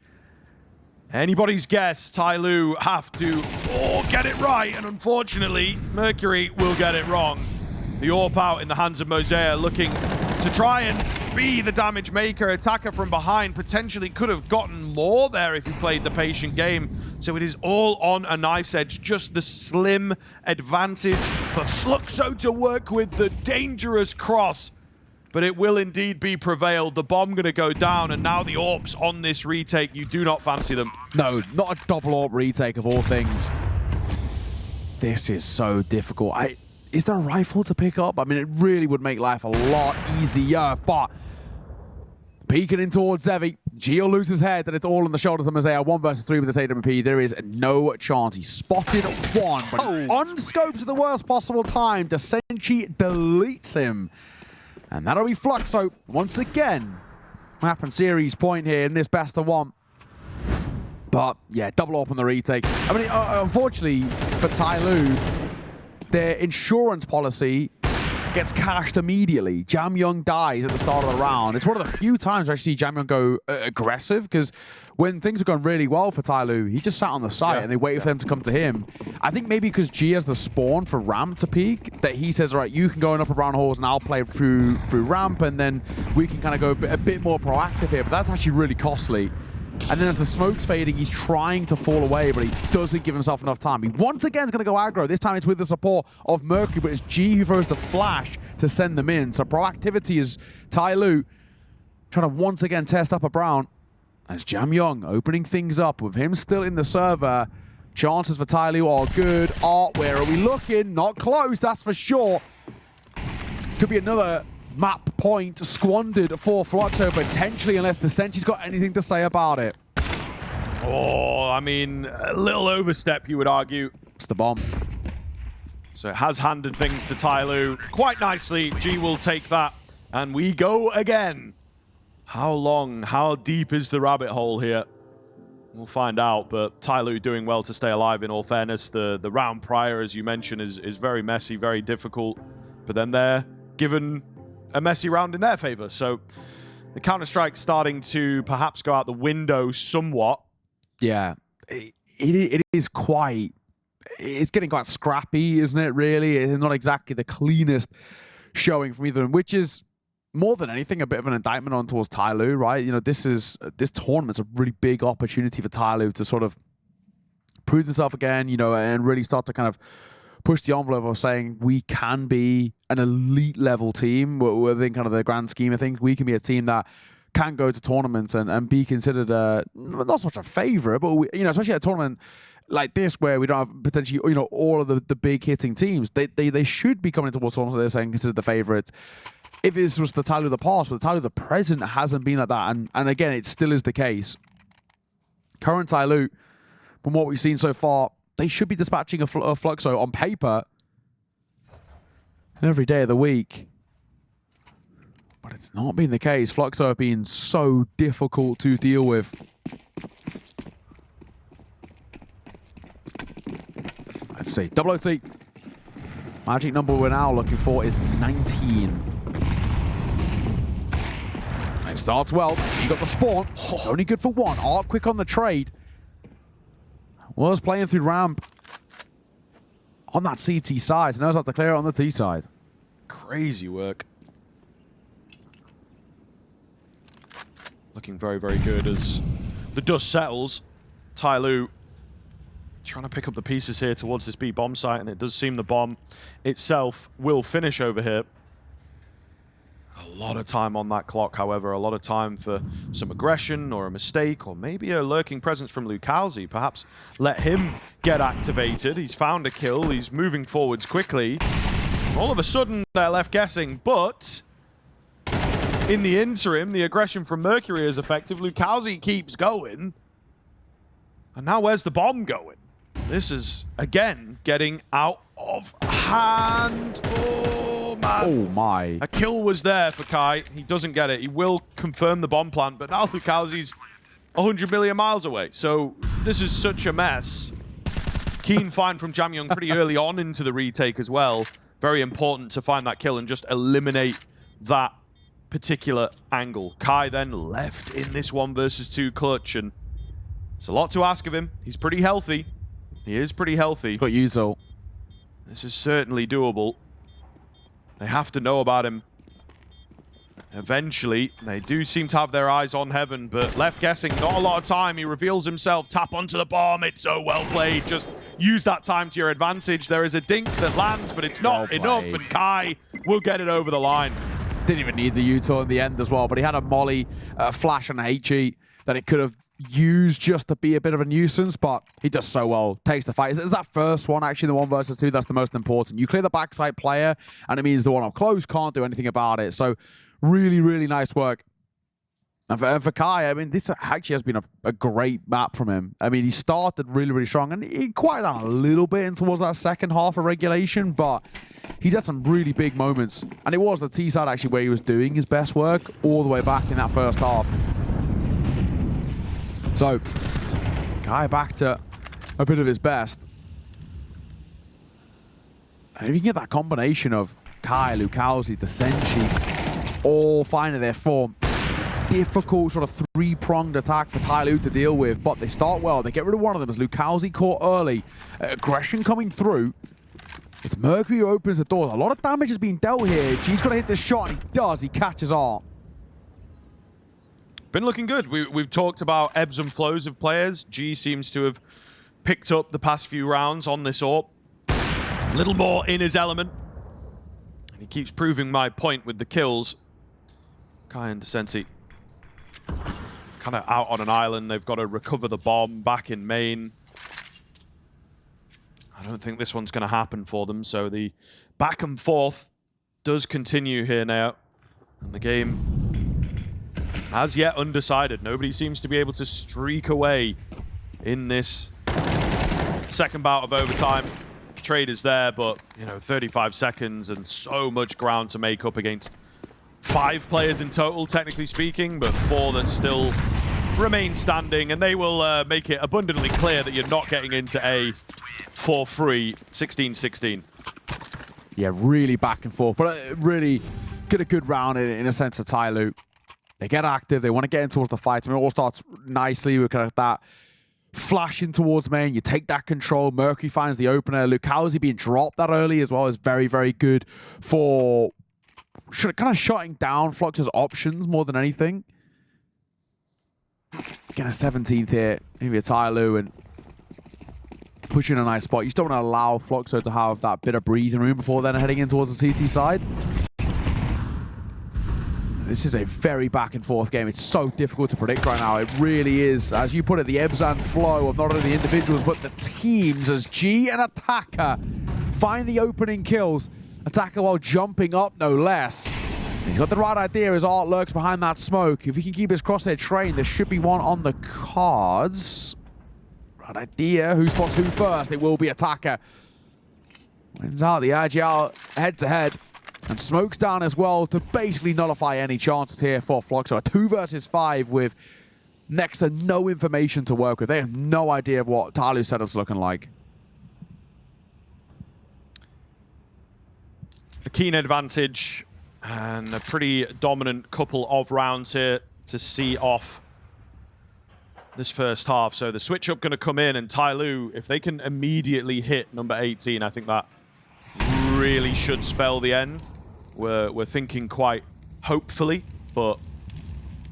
Anybody's guess. TYLOO have to get it right, and unfortunately, Mercury will get it wrong. The AWP out in the hands of Mosaic, looking to try and be the damage maker. Attacker from behind potentially could have gotten more there if he played the patient game. So it is all on a knife's edge. Just the slim advantage for Fluxo to work with the dangerous cross. But it will indeed be prevailed. The bomb going to go down, and now the AWPs on this retake. You do not fancy them. No, not a double AWP retake of all things. This is so difficult. Is there a rifle to pick up? I mean, it really would make life a lot easier, but peeking in towards Zevi, Gio loses head, and it's all on the shoulders of Mosaic. 1 versus 3 with this AWP. There is no chance. He spotted one, but unscoped at the worst possible time. Desenchi deletes him. And that'll be Fluxo once again. Map and series point here in this best of 1. But yeah, double AWP on the retake. I mean, unfortunately for TYLOO, their insurance policy gets cashed immediately. Jamyoung dies at the start of the round. It's one of the few times I see Jamyoung go aggressive, because when things are going really well for TYLOO, he just sat on the site and they waited for them to come to him. I think maybe because G has the spawn for ramp to peak, that he says, all right, you can go in upper brown halls and I'll play through ramp, and then we can kind of go a bit more proactive here. But that's actually really costly. And then as the smoke's fading, he's trying to fall away, but he doesn't give himself enough time. He once again is going to go aggro. This time it's with the support of Mercury, but it's G who throws the flash to send them in. So proactivity is TYLOO trying to once again test up a brown. And it's Jamyoung opening things up with him still in the server. Chances for TYLOO are good. Art, where are we looking? Not close, that's for sure. Could be another map point squandered for Fluxo, potentially, unless Desenchi's got anything to say about it. Oh, I mean, a little overstep, you would argue. It's the bomb. So it has handed things to TYLOO quite nicely. G will take that, and we go again. How long, how deep is the rabbit hole here? We'll find out, but TYLOO doing well to stay alive, in all fairness. The round prior, as you mentioned, is very messy, very difficult, but then they're given a messy round in their favor. So the Counter-Strike starting to perhaps go out the window somewhat. Yeah, it is quite, it's getting quite scrappy, isn't it, really? It's not exactly the cleanest showing from either of them, which is more than anything a bit of an indictment on towards TYLOO, right? You know, this tournament's a really big opportunity for TYLOO to sort of prove themselves again, you know, and really start to kind of push the envelope of saying we can be an elite level team within kind of the grand scheme of things. We can be a team that can go to tournaments and be considered not so much a favorite, but you know, especially at a tournament like this where we don't have potentially, you know, all of the big hitting teams. They should be coming towards tournaments they're saying considered the favorites. If this was the TYLOO of the past, but the TYLOO of the present hasn't been like that, and again, it still is the case. Current TYLOO, from what we've seen so far, they should be dispatching a Fluxo on paper every day of the week. But it's not been the case. Fluxo have been so difficult to deal with. Let's see. Double OT. Magic number we're now looking for is 19. It starts well. You got the spawn. Only good for 1. Art quick on the trade. Was playing through ramp on that CT side. Knows how to clear it on the T side. Crazy work. Looking very, very good as the dust settles. TYLOO trying to pick up the pieces here towards this B bomb site, and it does seem the bomb itself will finish over here. A lot of time on that clock, however, a lot of time for some aggression or a mistake or maybe a lurking presence from Lucalzi. Perhaps let him get activated. He's found a kill. He's moving forwards quickly. All of a sudden, they're left guessing, but in the interim, the aggression from Mercury is effective. Lucalzi keeps going. And now where's the bomb going? This is, again, getting out of hand. Oh, man. Oh, my. A kill was there for Kai. He doesn't get it. He will confirm the bomb plant, but now Lucalzi's 100 million miles away. So this is such a mess. Keen find from Jamyoung pretty early on into the retake as well. Very important to find that kill and just eliminate that particular angle. Kai then left in this 1 versus 2 clutch, and it's a lot to ask of him. He's pretty healthy. He is pretty healthy. Got Yuzo. This is certainly doable. They have to know about him. Eventually, they do seem to have their eyes on heaven, but left guessing, not a lot of time. He reveals himself, tap onto the bomb. It's so well played. Just use that time to your advantage. There is a dink that lands, but it's not enough, and Kai will get it over the line. Didn't even need the Utah in the end as well, but he had a molly, flash, and a HE that it could have used just to be a bit of a nuisance, but he does so well. Takes the fight. It's that first one, actually, the 1 versus 2, that's the most important. You clear the backside player, and it means the one up close can't do anything about it. So really, really nice work. And for Kai, I mean, this actually has been a great map from him. I mean, he started really, really strong, and he quieted down a little bit in towards that second half of regulation, but he's had some really big moments. And it was the T side, actually, where he was doing his best work all the way back in that first half. So, Kai back to a bit of his best. And if you can get that combination of Kai, Lukowski, the Senshi, all finding their form, it's a difficult sort of 3-pronged attack for TYLOO to deal with, but they start well. They get rid of one of them as Lukowski caught early. Aggression coming through. It's Mercury who opens the door. A lot of damage is being dealt here. G's got to hit this shot, and he does. He catches on. Been looking good. We've talked about ebbs and flows of players. G seems to have picked up the past few rounds on this AWP. A little more in his element. And he keeps proving my point with the kills. Kai and Desensi kind of out on an island. They've got to recover the bomb back in main. I don't think this one's going to happen for them. So the back and forth does continue here now. And the game, as yet, undecided. Nobody seems to be able to streak away in this second bout of overtime. Trade is there, but, you know, 35 seconds and so much ground to make up against 5 players in total, technically speaking, but 4 that still remain standing, and they will make it abundantly clear that you're not getting into A for free. 16-16. Yeah, really back and forth, but really get a good round in a sense for TYLOO. They get active. They want to get in towards the fight. I mean, it all starts nicely with kind of that flashing towards main. You take that control. Mercury finds the opener. Lukowski being dropped that early as well is very, very good for kind of shutting down Fluxo's options more than anything. Get a 17th here. Maybe a TYLOO and push you in a nice spot. You still want to allow Fluxo to have that bit of breathing room before then heading in towards the CT side. This is a very back and forth game. It's so difficult to predict right now. It really is. As you put it, the ebbs and flow of not only the individuals, but the teams as G and Attacker find the opening kills. Attacker while jumping up, no less. He's got the right idea as Art lurks behind that smoke. If he can keep his crosshair trained, there should be one on the cards. Right idea. Who spots who first? It will be Attacker. Wins out the Agile head-to-head. And smokes down as well to basically nullify any chances here for Fluxo. A 2 versus 5 with next to no information to work with. They have no idea of what TYLOO's setup's looking like. A keen advantage and a pretty dominant couple of rounds here to see off this first half. So the switch up going to come in, and TYLOO, if they can immediately hit number 18, I think that really should spell the end. We're thinking quite hopefully, but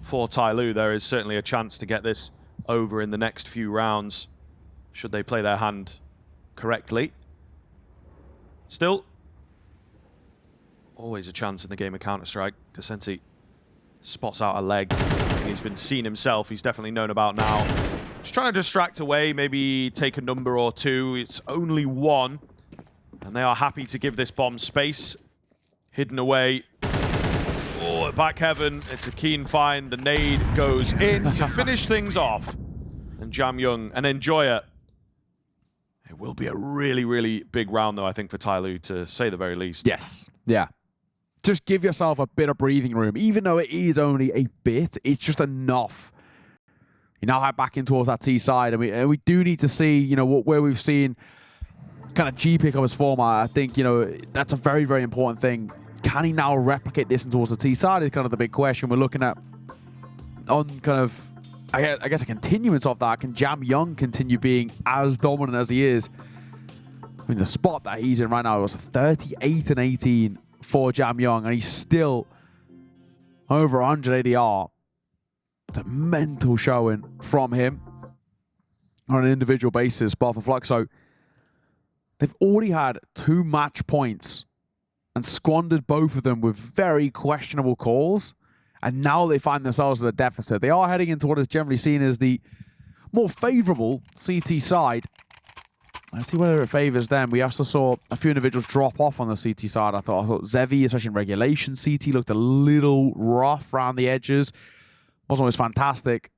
for TYLOO, there is certainly a chance to get this over in the next few rounds, should they play their hand correctly. Still, always a chance in the game of Counter-Strike. Desensi spots out a leg. He's been seen himself. He's definitely known about now. Just trying to distract away, maybe take a number or 2. It's only 1. And they are happy to give this bomb space. Hidden away. Oh, back heaven. It's a keen find. The nade goes in to finish things off. And Jamyoung and Enjoyer. It will be a really, really big round, though, I think, for TYLOO, to say the very least. Yes. Yeah. Just give yourself a bit of breathing room. Even though it is only a bit, it's just enough. You now head back in towards that T side, and we do need to see, you know, where we've seen kind of G-pick of his format. I think, you know, that's a very, very important thing. Can he now replicate this towards the T side is kind of the big question we're looking at. On kind of, I guess, a continuance of that. Can Jam Young continue being as dominant as he is? I mean, the spot that he's in right now was 38-18 for Jam Young, and he's still over 100 ADR. It's a mental showing from him on an individual basis. But for Fluxo, they've already had 2 match points and squandered both of them with very questionable calls. And now they find themselves at a deficit. They are heading into what is generally seen as the more favorable CT side. Let's see whether it favors them. We also saw a few individuals drop off on the CT side. I thought Zevi, especially in regulation, CT looked a little rough around the edges. Wasn't always fantastic.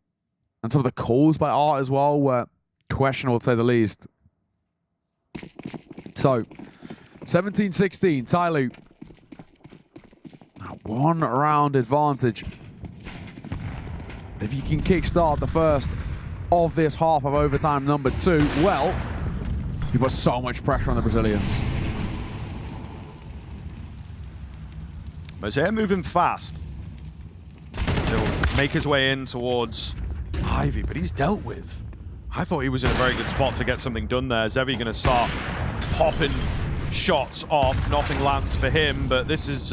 And some of the calls by Art as well were questionable, to say the least. So, 17-16, TYLOO. One round advantage. If you can kickstart the first of this half of overtime number 2, well, you put so much pressure on the Brazilians. Mosaic moving fast to make his way in towards Ivy, but he's dealt with. I thought he was in a very good spot to get something done there. Zevi going to start popping shots off. Nothing lands for him, but this is...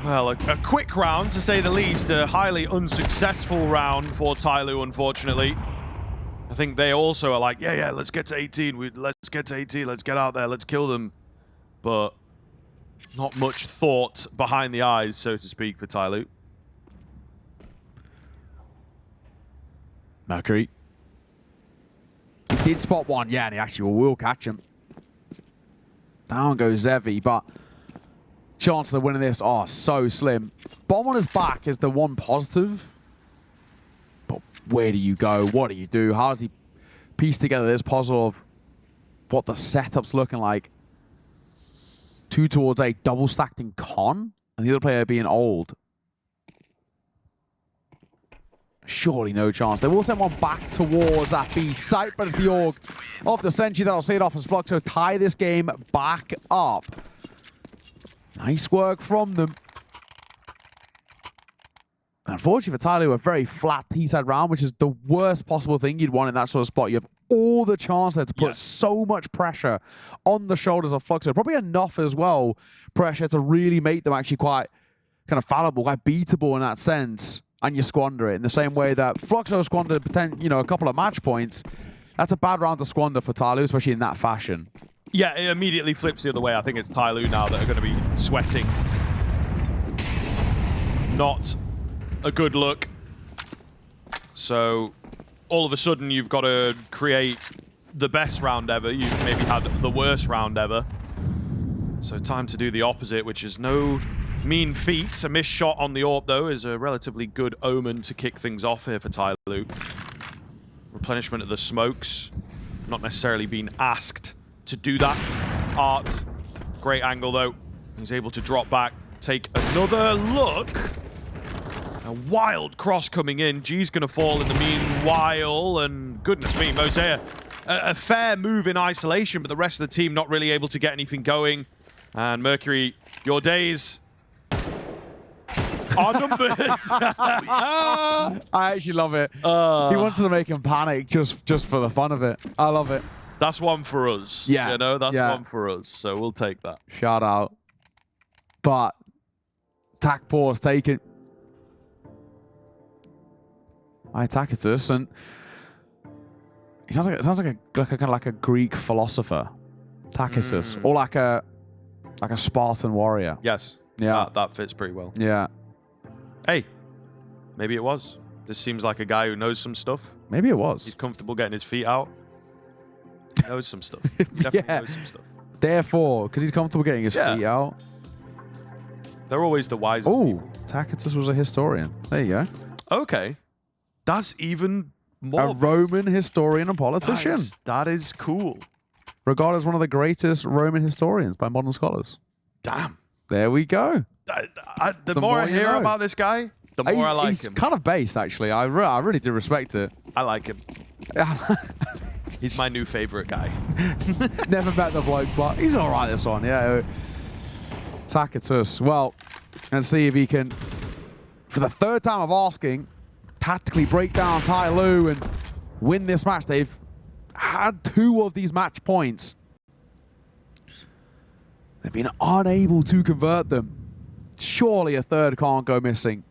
well, a quick round, to say the least. A highly unsuccessful round for TYLOO, unfortunately. I think they also are like, yeah, let's get to 18. Let's get to 18. Let's get out there. Let's kill them. But not much thought behind the eyes, so to speak, for TYLOO. Mercury. He did spot one, yeah, and he actually will catch him. Down goes Zevi, but... chances of winning this are so slim. Bomb on his back is the one positive. But where do you go? What do you do? How does he piece together this puzzle of what the setup's looking like? 2 towards A, double stacked in Con, and the other player being old. Surely no chance. They will send one back towards that B site, but it's the org of the century that'll see it off as Fluxo tie this game back up. Nice work from them. Unfortunately for TYLOO, a very flat T-side round, which is the worst possible thing you'd want in that sort of spot. You have all the chance there to put so much pressure on the shoulders of Fluxo. Probably enough as well, pressure to really make them actually quite kind of fallible, quite beatable in that sense. And you squander it in the same way that Fluxo squandered, a couple of match points. That's a bad round to squander for TYLOO, especially in that fashion. Yeah, it immediately flips the other way. I think it's TYLOO now that are going to be sweating. Not a good look. So, all of a sudden, you've got to create the best round ever. You've maybe had the worst round ever. So, time to do the opposite, which is no mean feat. A missed shot on the AWP, though, is a relatively good omen to kick things off here for TYLOO. Replenishment of the smokes. Not necessarily being asked to do that. Art, great angle though. He's able to drop back, take another look. A wild cross coming in. G's gonna fall in the meanwhile, and goodness me, Mosaic, a fair move in isolation, but the rest of the team not really able to get anything going. And Mercury, your days are numbered. I actually love it. He wanted to make him panic just for the fun of it. I love it. That's one for us. Yeah. You know, that's one for us. So we'll take that. Shout out. But attack pause taken by Tacitus, and he sounds like a Greek philosopher. Tacitus. Or like a Spartan warrior. Yes. Yeah. That fits pretty well. Yeah. Hey, maybe it was. This seems like a guy who knows some stuff. Maybe it was. He's comfortable getting his feet out. He knows some stuff. Definitely knows some stuff. Therefore, because he's comfortable getting his feet out. They're always the wisest people. Tacitus was a historian. There you go. Okay. That's even more... A Roman historian and politician. That is cool. Regarded as one of the greatest Roman historians by modern scholars. Damn. There we go. The more I hear about this guy, the more I like him. He's kind of based, actually. I really do respect it. I like him. He's my new favorite guy. Never met the bloke, but he's all right this one. Yeah. Tacitus. Well, let's see if he can, for the third time of asking, tactically break down TYLOO and win this match. They've had 2 of these match points. They've been unable to convert them. Surely a third can't go missing.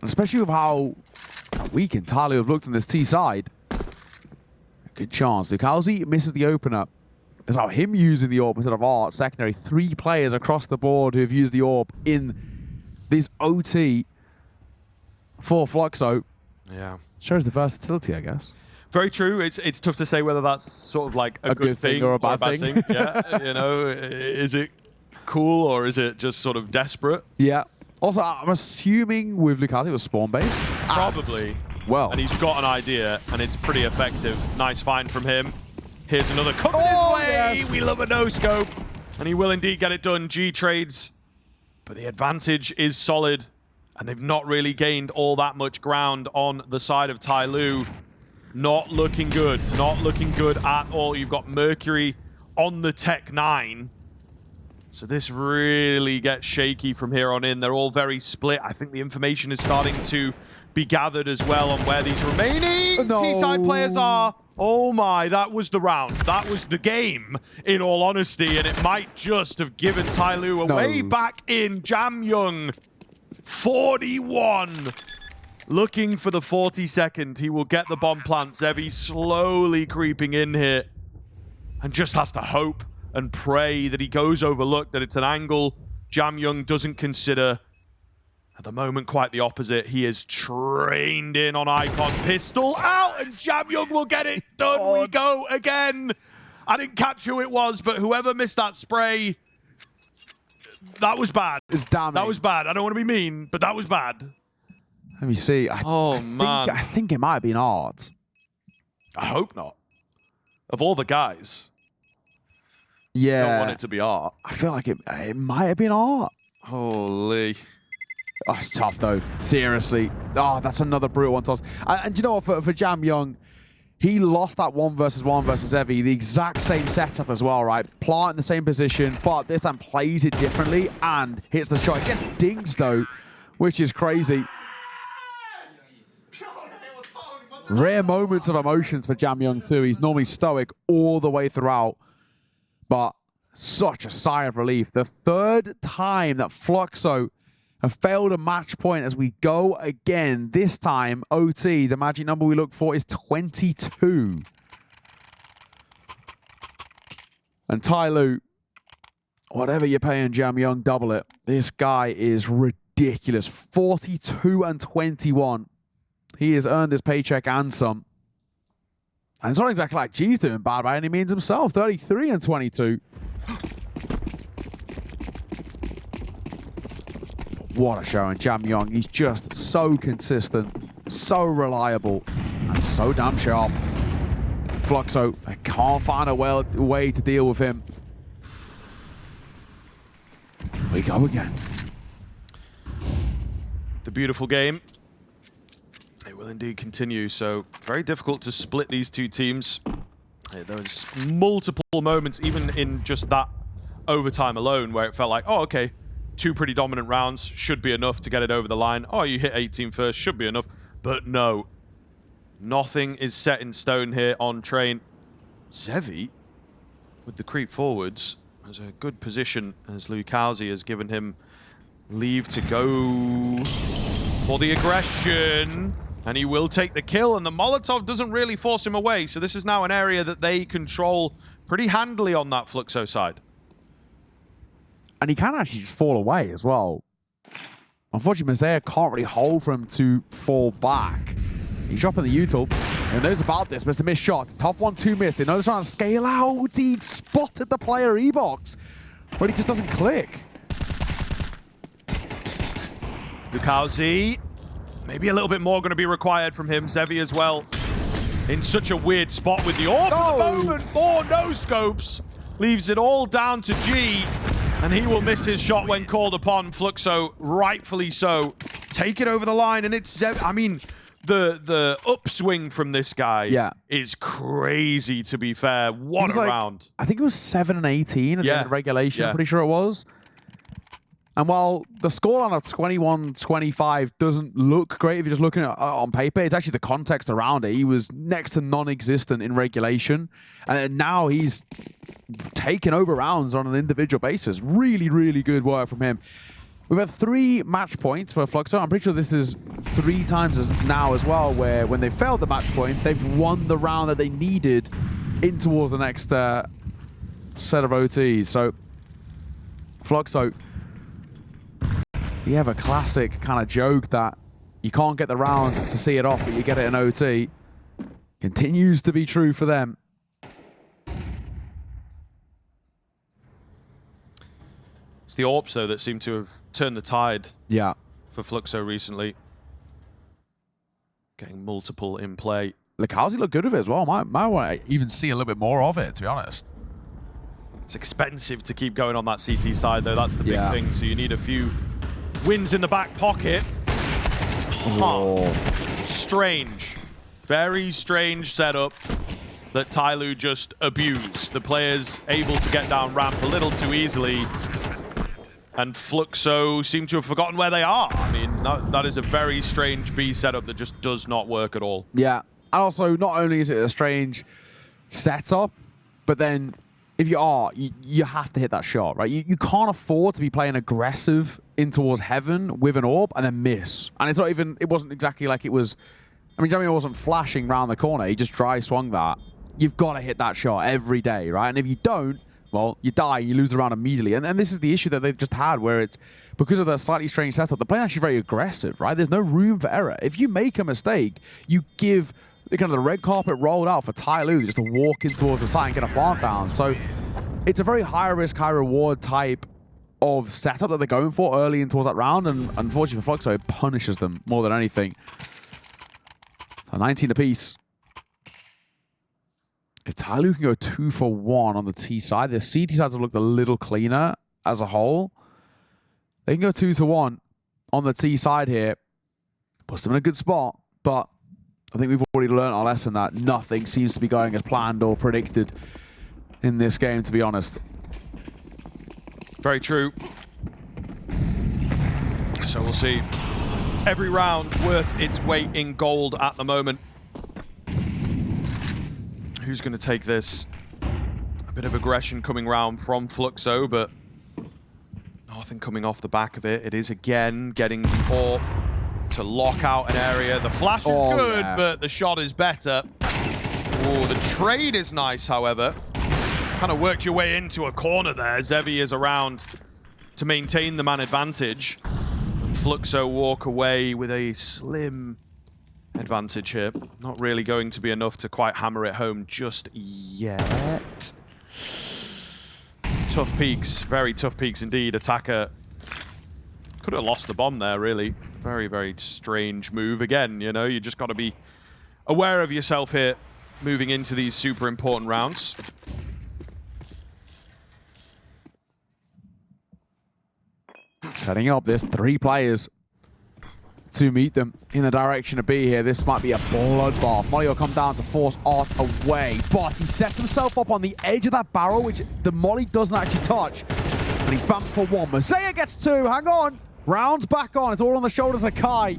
Especially with how weakened TYLOO have looked on this T side. Good chance. Lucalzi misses the opener. It's now him using the orb instead of Art. Secondary, 3 players across the board who have used the orb in this OT for Fluxo. Yeah. Shows the versatility, I guess. Very true. It's tough to say whether that's sort of like a good thing or a bad thing. Yeah. You know, is it cool or is it just sort of desperate? Yeah. Also, I'm assuming with Lucalzi it was spawn-based. Probably. Well. And he's got an idea, and it's pretty effective. Nice find from him. Here's another coming his way. Yes. We love a no-scope. And he will indeed get it done. G trades. But the advantage is solid. And they've not really gained all that much ground on the side of TYLOO. Not looking good. Not looking good at all. You've got Mercury on the Tech 9. So this really gets shaky from here on in. They're all very split. I think the information is starting to be gathered as well on where these remaining T-side players are. Oh my, that was the round. That was the game, in all honesty, and it might just have given TYLOO away back in. Jamyoung, 41. Looking for the 42nd. He will get the bomb plant. Zevi slowly creeping in here and just has to hope and pray that he goes overlooked, that it's an angle Jamyoung doesn't consider. At the moment, quite the opposite. He is trained in on Icon. Pistol out, and Jamyoung will get it done. We go again. I didn't catch who it was, but whoever missed that spray, that was bad. It's damning. That was bad. I don't want to be mean, but that was bad. Let me see. Man. I think it might have been Art. I hope not. Of all the guys. Yeah. I don't want it to be Art. I feel like it might have been Art. Holy. Oh, it's tough, though. Seriously. Oh, that's another brutal one toss. And you know what? For Jamyoung, he lost that 1 versus 1 versus Evie. The exact same setup as well, right? Plant in the same position, but this time plays it differently and hits the shot. It gets dings, though, which is crazy. Rare moments of emotions for Jamyoung, too. He's normally stoic all the way throughout, but such a sigh of relief. The 3rd time that Fluxo have failed a match point as we go again. This time, OT, the magic number we look for is 22. And TYLOO, whatever you're paying Jamyoung, double it. This guy is ridiculous. 42 and 21. He has earned his paycheck and some. And it's not exactly like G's doing bad by any means himself. 33 and 22. What a show. And Jamyoung, he's just so consistent, so reliable, and so damn sharp. Fluxo, I can't find a way to deal with him. We go again. The beautiful game. It will indeed continue, so very difficult to split these two teams. There was multiple moments, even in just that overtime alone, where it felt like, oh, okay, 2 pretty dominant rounds should be enough to get it over the line. Oh, you hit 18 first, should be enough. But no. Nothing is set in stone here on train. Zevi, with the creep forwards, has a good position as Lucalzi has given him leave to go for the aggression. And he will take the kill, and the Molotov doesn't really force him away. So this is now an area that they control pretty handily on that Fluxo side. And he can actually just fall away as well. Unfortunately, Mosaic can't really hold for him to fall back. He's dropping the util. He knows about this, but it's a missed shot. Tough 1-2 miss. They know they're trying to scale out. He spotted the player E-box, but he just doesn't click. Lucalzi, maybe a little bit more going to be required from him. Zevi as well, in such a weird spot with the orb at the moment. More no-scopes. Leaves it all down to G. And he will miss his shot when called upon. Fluxo, rightfully so, take it over the line, and it's Zevi. I mean, the upswing from this guy is crazy, to be fair. What a round. I think it was 7 and 18 at the end of regulation, I'm pretty sure it was. And while the scoreline of 21-25 doesn't look great if you're just looking at it on paper, it's actually the context around it. He was next to non-existent in regulation, and now he's taken over rounds on an individual basis. Really, really good work from him. We've had 3 match points for Fluxo. I'm pretty sure this is 3 times now as well, where when they failed the match point, they've won the round that they needed in towards the next set of OTs. So Fluxo, you have a classic kind of joke that you can't get the round to see it off, but you get it in OT. Continues to be true for them. It's the AWPs, though, that seem to have turned the tide for Fluxo recently. Getting multiple in play. Likazi looked good with it as well. Might want to even see a little bit more of it, to be honest. It's expensive to keep going on that CT side, though. That's the big thing. So you need a few wins in the back pocket. Strange. Very strange setup that TYLOO just abused. The players able to get down ramp a little too easily. And Fluxo seem to have forgotten where they are. I mean, that is a very strange B setup that just does not work at all. Yeah. And also, not only is it a strange setup, but then if you are, you have to hit that shot, right? You can't afford to be playing aggressive in towards heaven with an AWP and then miss. And it's not even, it wasn't exactly like it was, I mean, Jamie wasn't flashing round the corner. He just dry swung that. You've got to hit that shot every day, right? And if you don't, well, you die, you lose the round immediately. And this is the issue that they've just had, where it's, because of that slightly strange setup, they're playing actually very aggressive, right? There's no room for error. If you make a mistake, you give kind of the red carpet rolled out for TYLOO just to walk in towards the side and get a plant down. So it's a very high risk, high reward type of setup that they're going for early in towards that round. And unfortunately for Fluxo, it punishes them more than anything. So 19 apiece. If TYLOO can go 2 for 1 on the T side, the CT sides have looked a little cleaner as a whole. They can go 2 to 1 on the T side here. Puts them in a good spot, but I think we've already learned our lesson that nothing seems to be going as planned or predicted in this game, to be honest. Very true. So we'll see. Every round worth its weight in gold at the moment. Who's going to take this? A bit of aggression coming round from Fluxo, but nothing coming off the back of it. It is again getting the AWP to lock out an area. The flash is good, but the shot is better. Oh, the trade is nice, however. Kind of worked your way into a corner there. Zevi is around to maintain the man advantage. Fluxo walk away with a slim advantage here. Not really going to be enough to quite hammer it home just yet. Tough peaks, very tough peaks indeed. Attacker could have lost the bomb there, really. Very, very strange move. Again, you know, you just got to be aware of yourself here moving into these super important rounds. Setting up, there's 3 players to meet them in the direction of B here. This might be a bloodbath. Molly will come down to force Art away, but he sets himself up on the edge of that barrel, which the Molly doesn't actually touch. And he spams for 1. Mosaic gets 2. Hang on. Rounds back on. It's all on the shoulders of Kai.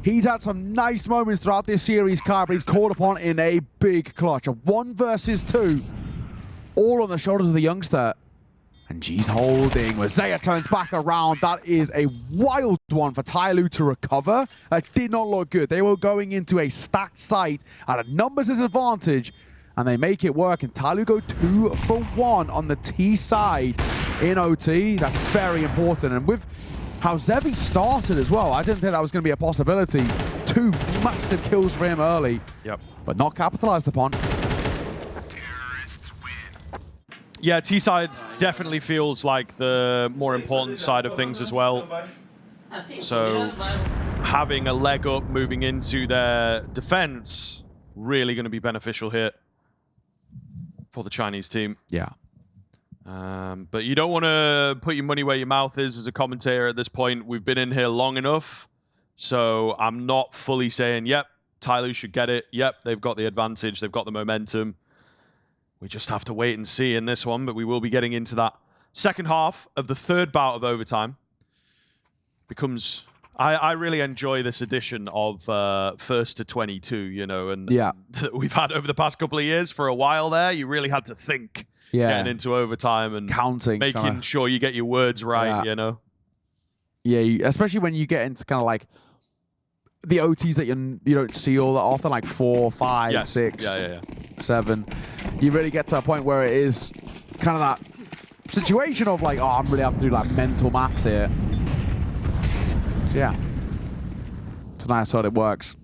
He's had some nice moments throughout this series, Kai, but he's called upon in a big clutch. A 1 versus 2. All on the shoulders of the youngster. And G's holding. Mosaic turns back around. That is a wild one for TYLOO to recover. That did not look good. They were going into a stacked site at a numbers disadvantage, and they make it work. And TYLOO go 2 for 1 on the T side in OT. That's very important. And with how Zevi started as well, I didn't think that was going to be a possibility. 2 massive kills for him early. Yep. But not capitalized upon. Yeah, T-side definitely feels like the more important side of things as well. So having a leg up moving into their defense, really going to be beneficial here for the Chinese team. Yeah. But you don't want to put your money where your mouth is as a commentator at this point. We've been in here long enough. So I'm not fully saying, yep, TYLOO should get it. Yep, they've got the advantage. They've got the momentum. We just have to wait and see in this one, but we will be getting into that second half of the third bout of overtime. Becomes... I really enjoy this edition of first to 22, you know, and we've had over the past couple of years. For a while there, you really had to think getting into overtime and counting, making sure you get your words right, you know. Yeah, especially when you get into kind of like the OTs that you don't see all that often, like 4, 5, 6, 7. You really get to a point where it is kind of that situation of like, oh, I'm really having to do like mental maths here. So yeah, tonight I thought it works.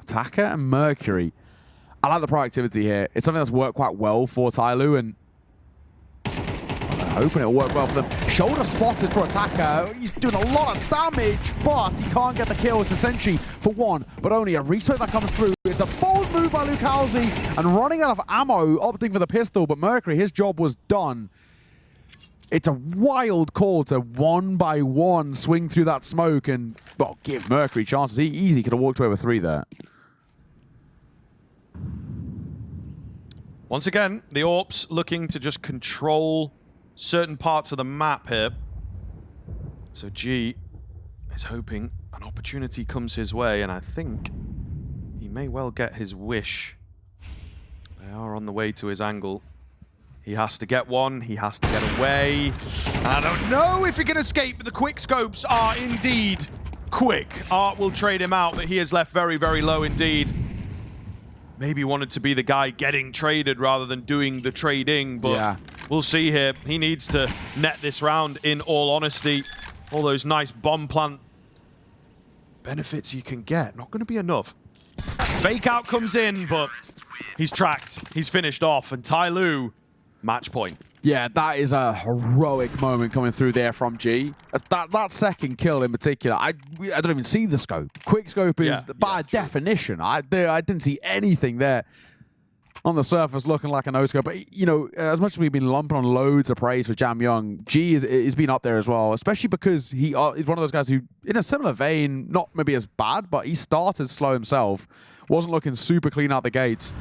Attacker and Mercury. I like the proactivity here. It's something that's worked quite well for TYLOO, and I'm hoping it'll work well for them. Shoulder spotted for Attacker. He's doing a lot of damage, but he can't get the kill. It's a Sentry for 1, but only a respect that comes through. It's a bold move by Lucalzi, and running out of ammo, opting for the pistol, but Mercury, his job was done. It's a wild call to 1-by-1 swing through that smoke and, well, give Mercury chances. He easy could have walked away with 3 there. Once again, the AWPs looking to just control certain parts of the map here. So G is hoping an opportunity comes his way, and I think he may well get his wish. They are on the way to his angle. He has to get one. He has to get away. I don't know if he can escape, but the quick scopes are indeed quick. Art will trade him out, but he is left very, very low indeed. Maybe wanted to be the guy getting traded rather than doing the trading, but we'll see here. He needs to net this round, in all honesty. All those nice bomb plant benefits you can get. Not going to be enough. Fake out comes in, but he's tracked. He's finished off, and TYLOO, match point. Yeah, that is a heroic moment coming through there from G. That second kill in particular, I don't even see the scope. Quick scope is by definition. I didn't see anything there on the surface looking like a no-scope. But, you know, as much as we've been lumping on loads of praise for Jamyoung, G is been up there as well, especially because he is one of those guys who, in a similar vein, not maybe as bad, but he started slow himself. Wasn't looking super clean out the gates.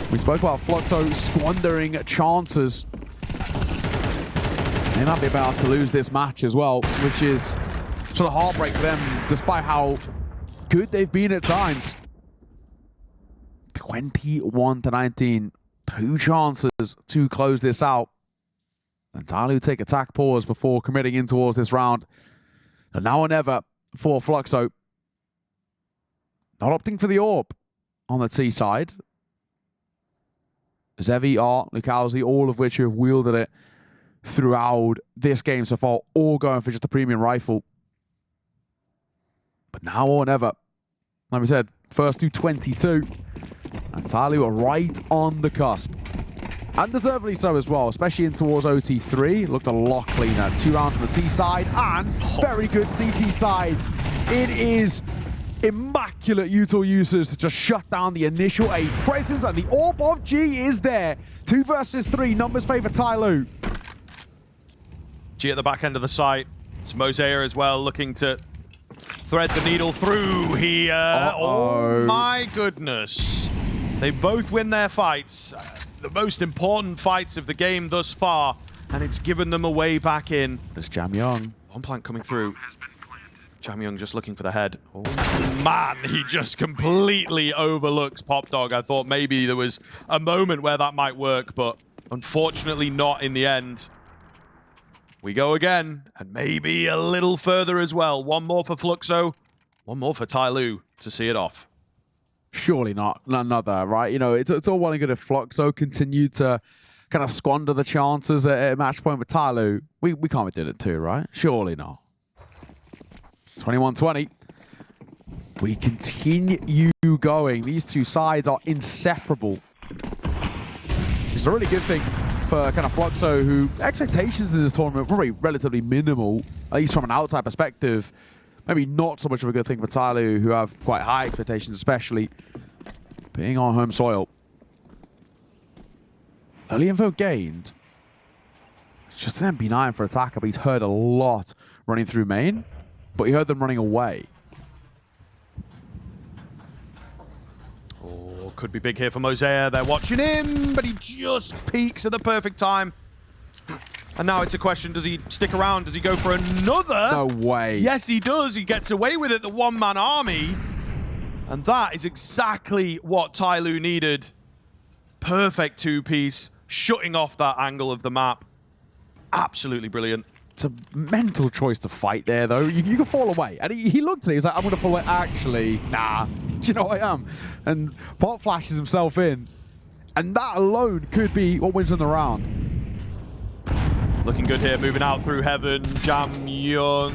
We spoke about Fluxo squandering chances. They might be about to lose this match as well, which is sort of heartbreak for them, despite how good they've been at times. 21-19, 2 chances to close this out. And TYLOO take attack pause before committing in towards this round. And now or never for Fluxo. Not opting for the AWP on the T side. Zevi, Art, Lucalzi, all of which have wielded it throughout this game so far, all going for just a premium rifle. But now or never, like we said, first to 22. And TYLOO are right on the cusp. And deservedly so as well, especially in towards OT3. Looked a lot cleaner. 2 rounds from the T side and very good CT side. It is immaculate util users to just shut down the initial A presence, and the AWP of G is there. 2 versus 3, numbers favor TYLOO. G at the back end of the site. It's Mosea as well, looking to thread the needle through here. Oh my goodness. They both win their fights. The most important fights of the game thus far, and it's given them a way back in. There's Jamyoung. One plant coming through. Jamyoung just looking for the head. Oh man, he just completely overlooks Pop Dog. I thought maybe there was a moment where that might work, but unfortunately not in the end. We go again, and maybe a little further as well. One more for Fluxo, one more for TYLOO to see it off. Surely not another, right? You know, it's all well and good if Fluxo continued to kind of squander the chances at match point with TYLOO. We can't be doing it too, right? Surely not. 21-20. We continue going. These 2 sides are inseparable. It's a really good thing for kind of Fluxo, who expectations in this tournament were probably relatively minimal, at least from an outside perspective. Maybe not so much of a good thing for TYLOO, who have quite high expectations, especially being on home soil. Early info gained. It's just an MP9 for Attacker, but he's heard a lot running through main. But he heard them running away. Oh, could be big here for Mosea. They're watching him, but he just peaks at the perfect time. And now it's a question, does he stick around? Does he go for another? No way. Yes, he does. He gets away with it, the one-man army. And that is exactly what TYLOO needed. Perfect two-piece, shutting off that angle of the map. Absolutely brilliant. It's a mental choice to fight there, though. You can fall away. And he looked at it. He's like, I'm going to fall away. Actually, nah. Do you know what I am? And Pot flashes himself in. And that alone could be what wins in the round. Looking good here, moving out through heaven. Jam Young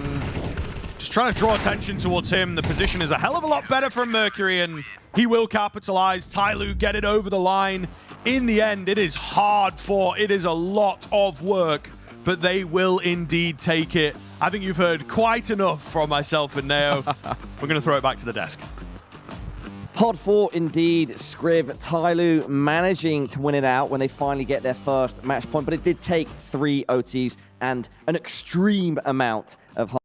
just trying to draw attention towards him. The position is a hell of a lot better from Mercury, and he will capitalize. TYLOO get it over the line. In the end, it is hard fought. It is a lot of work, but they will indeed take it. I think you've heard quite enough from myself and Neo. We're going to throw it back to the desk. Hard fought indeed, Scriv. TYLOO managing to win it out when they finally get their first match point, but it did take 3 OTs and an extreme amount of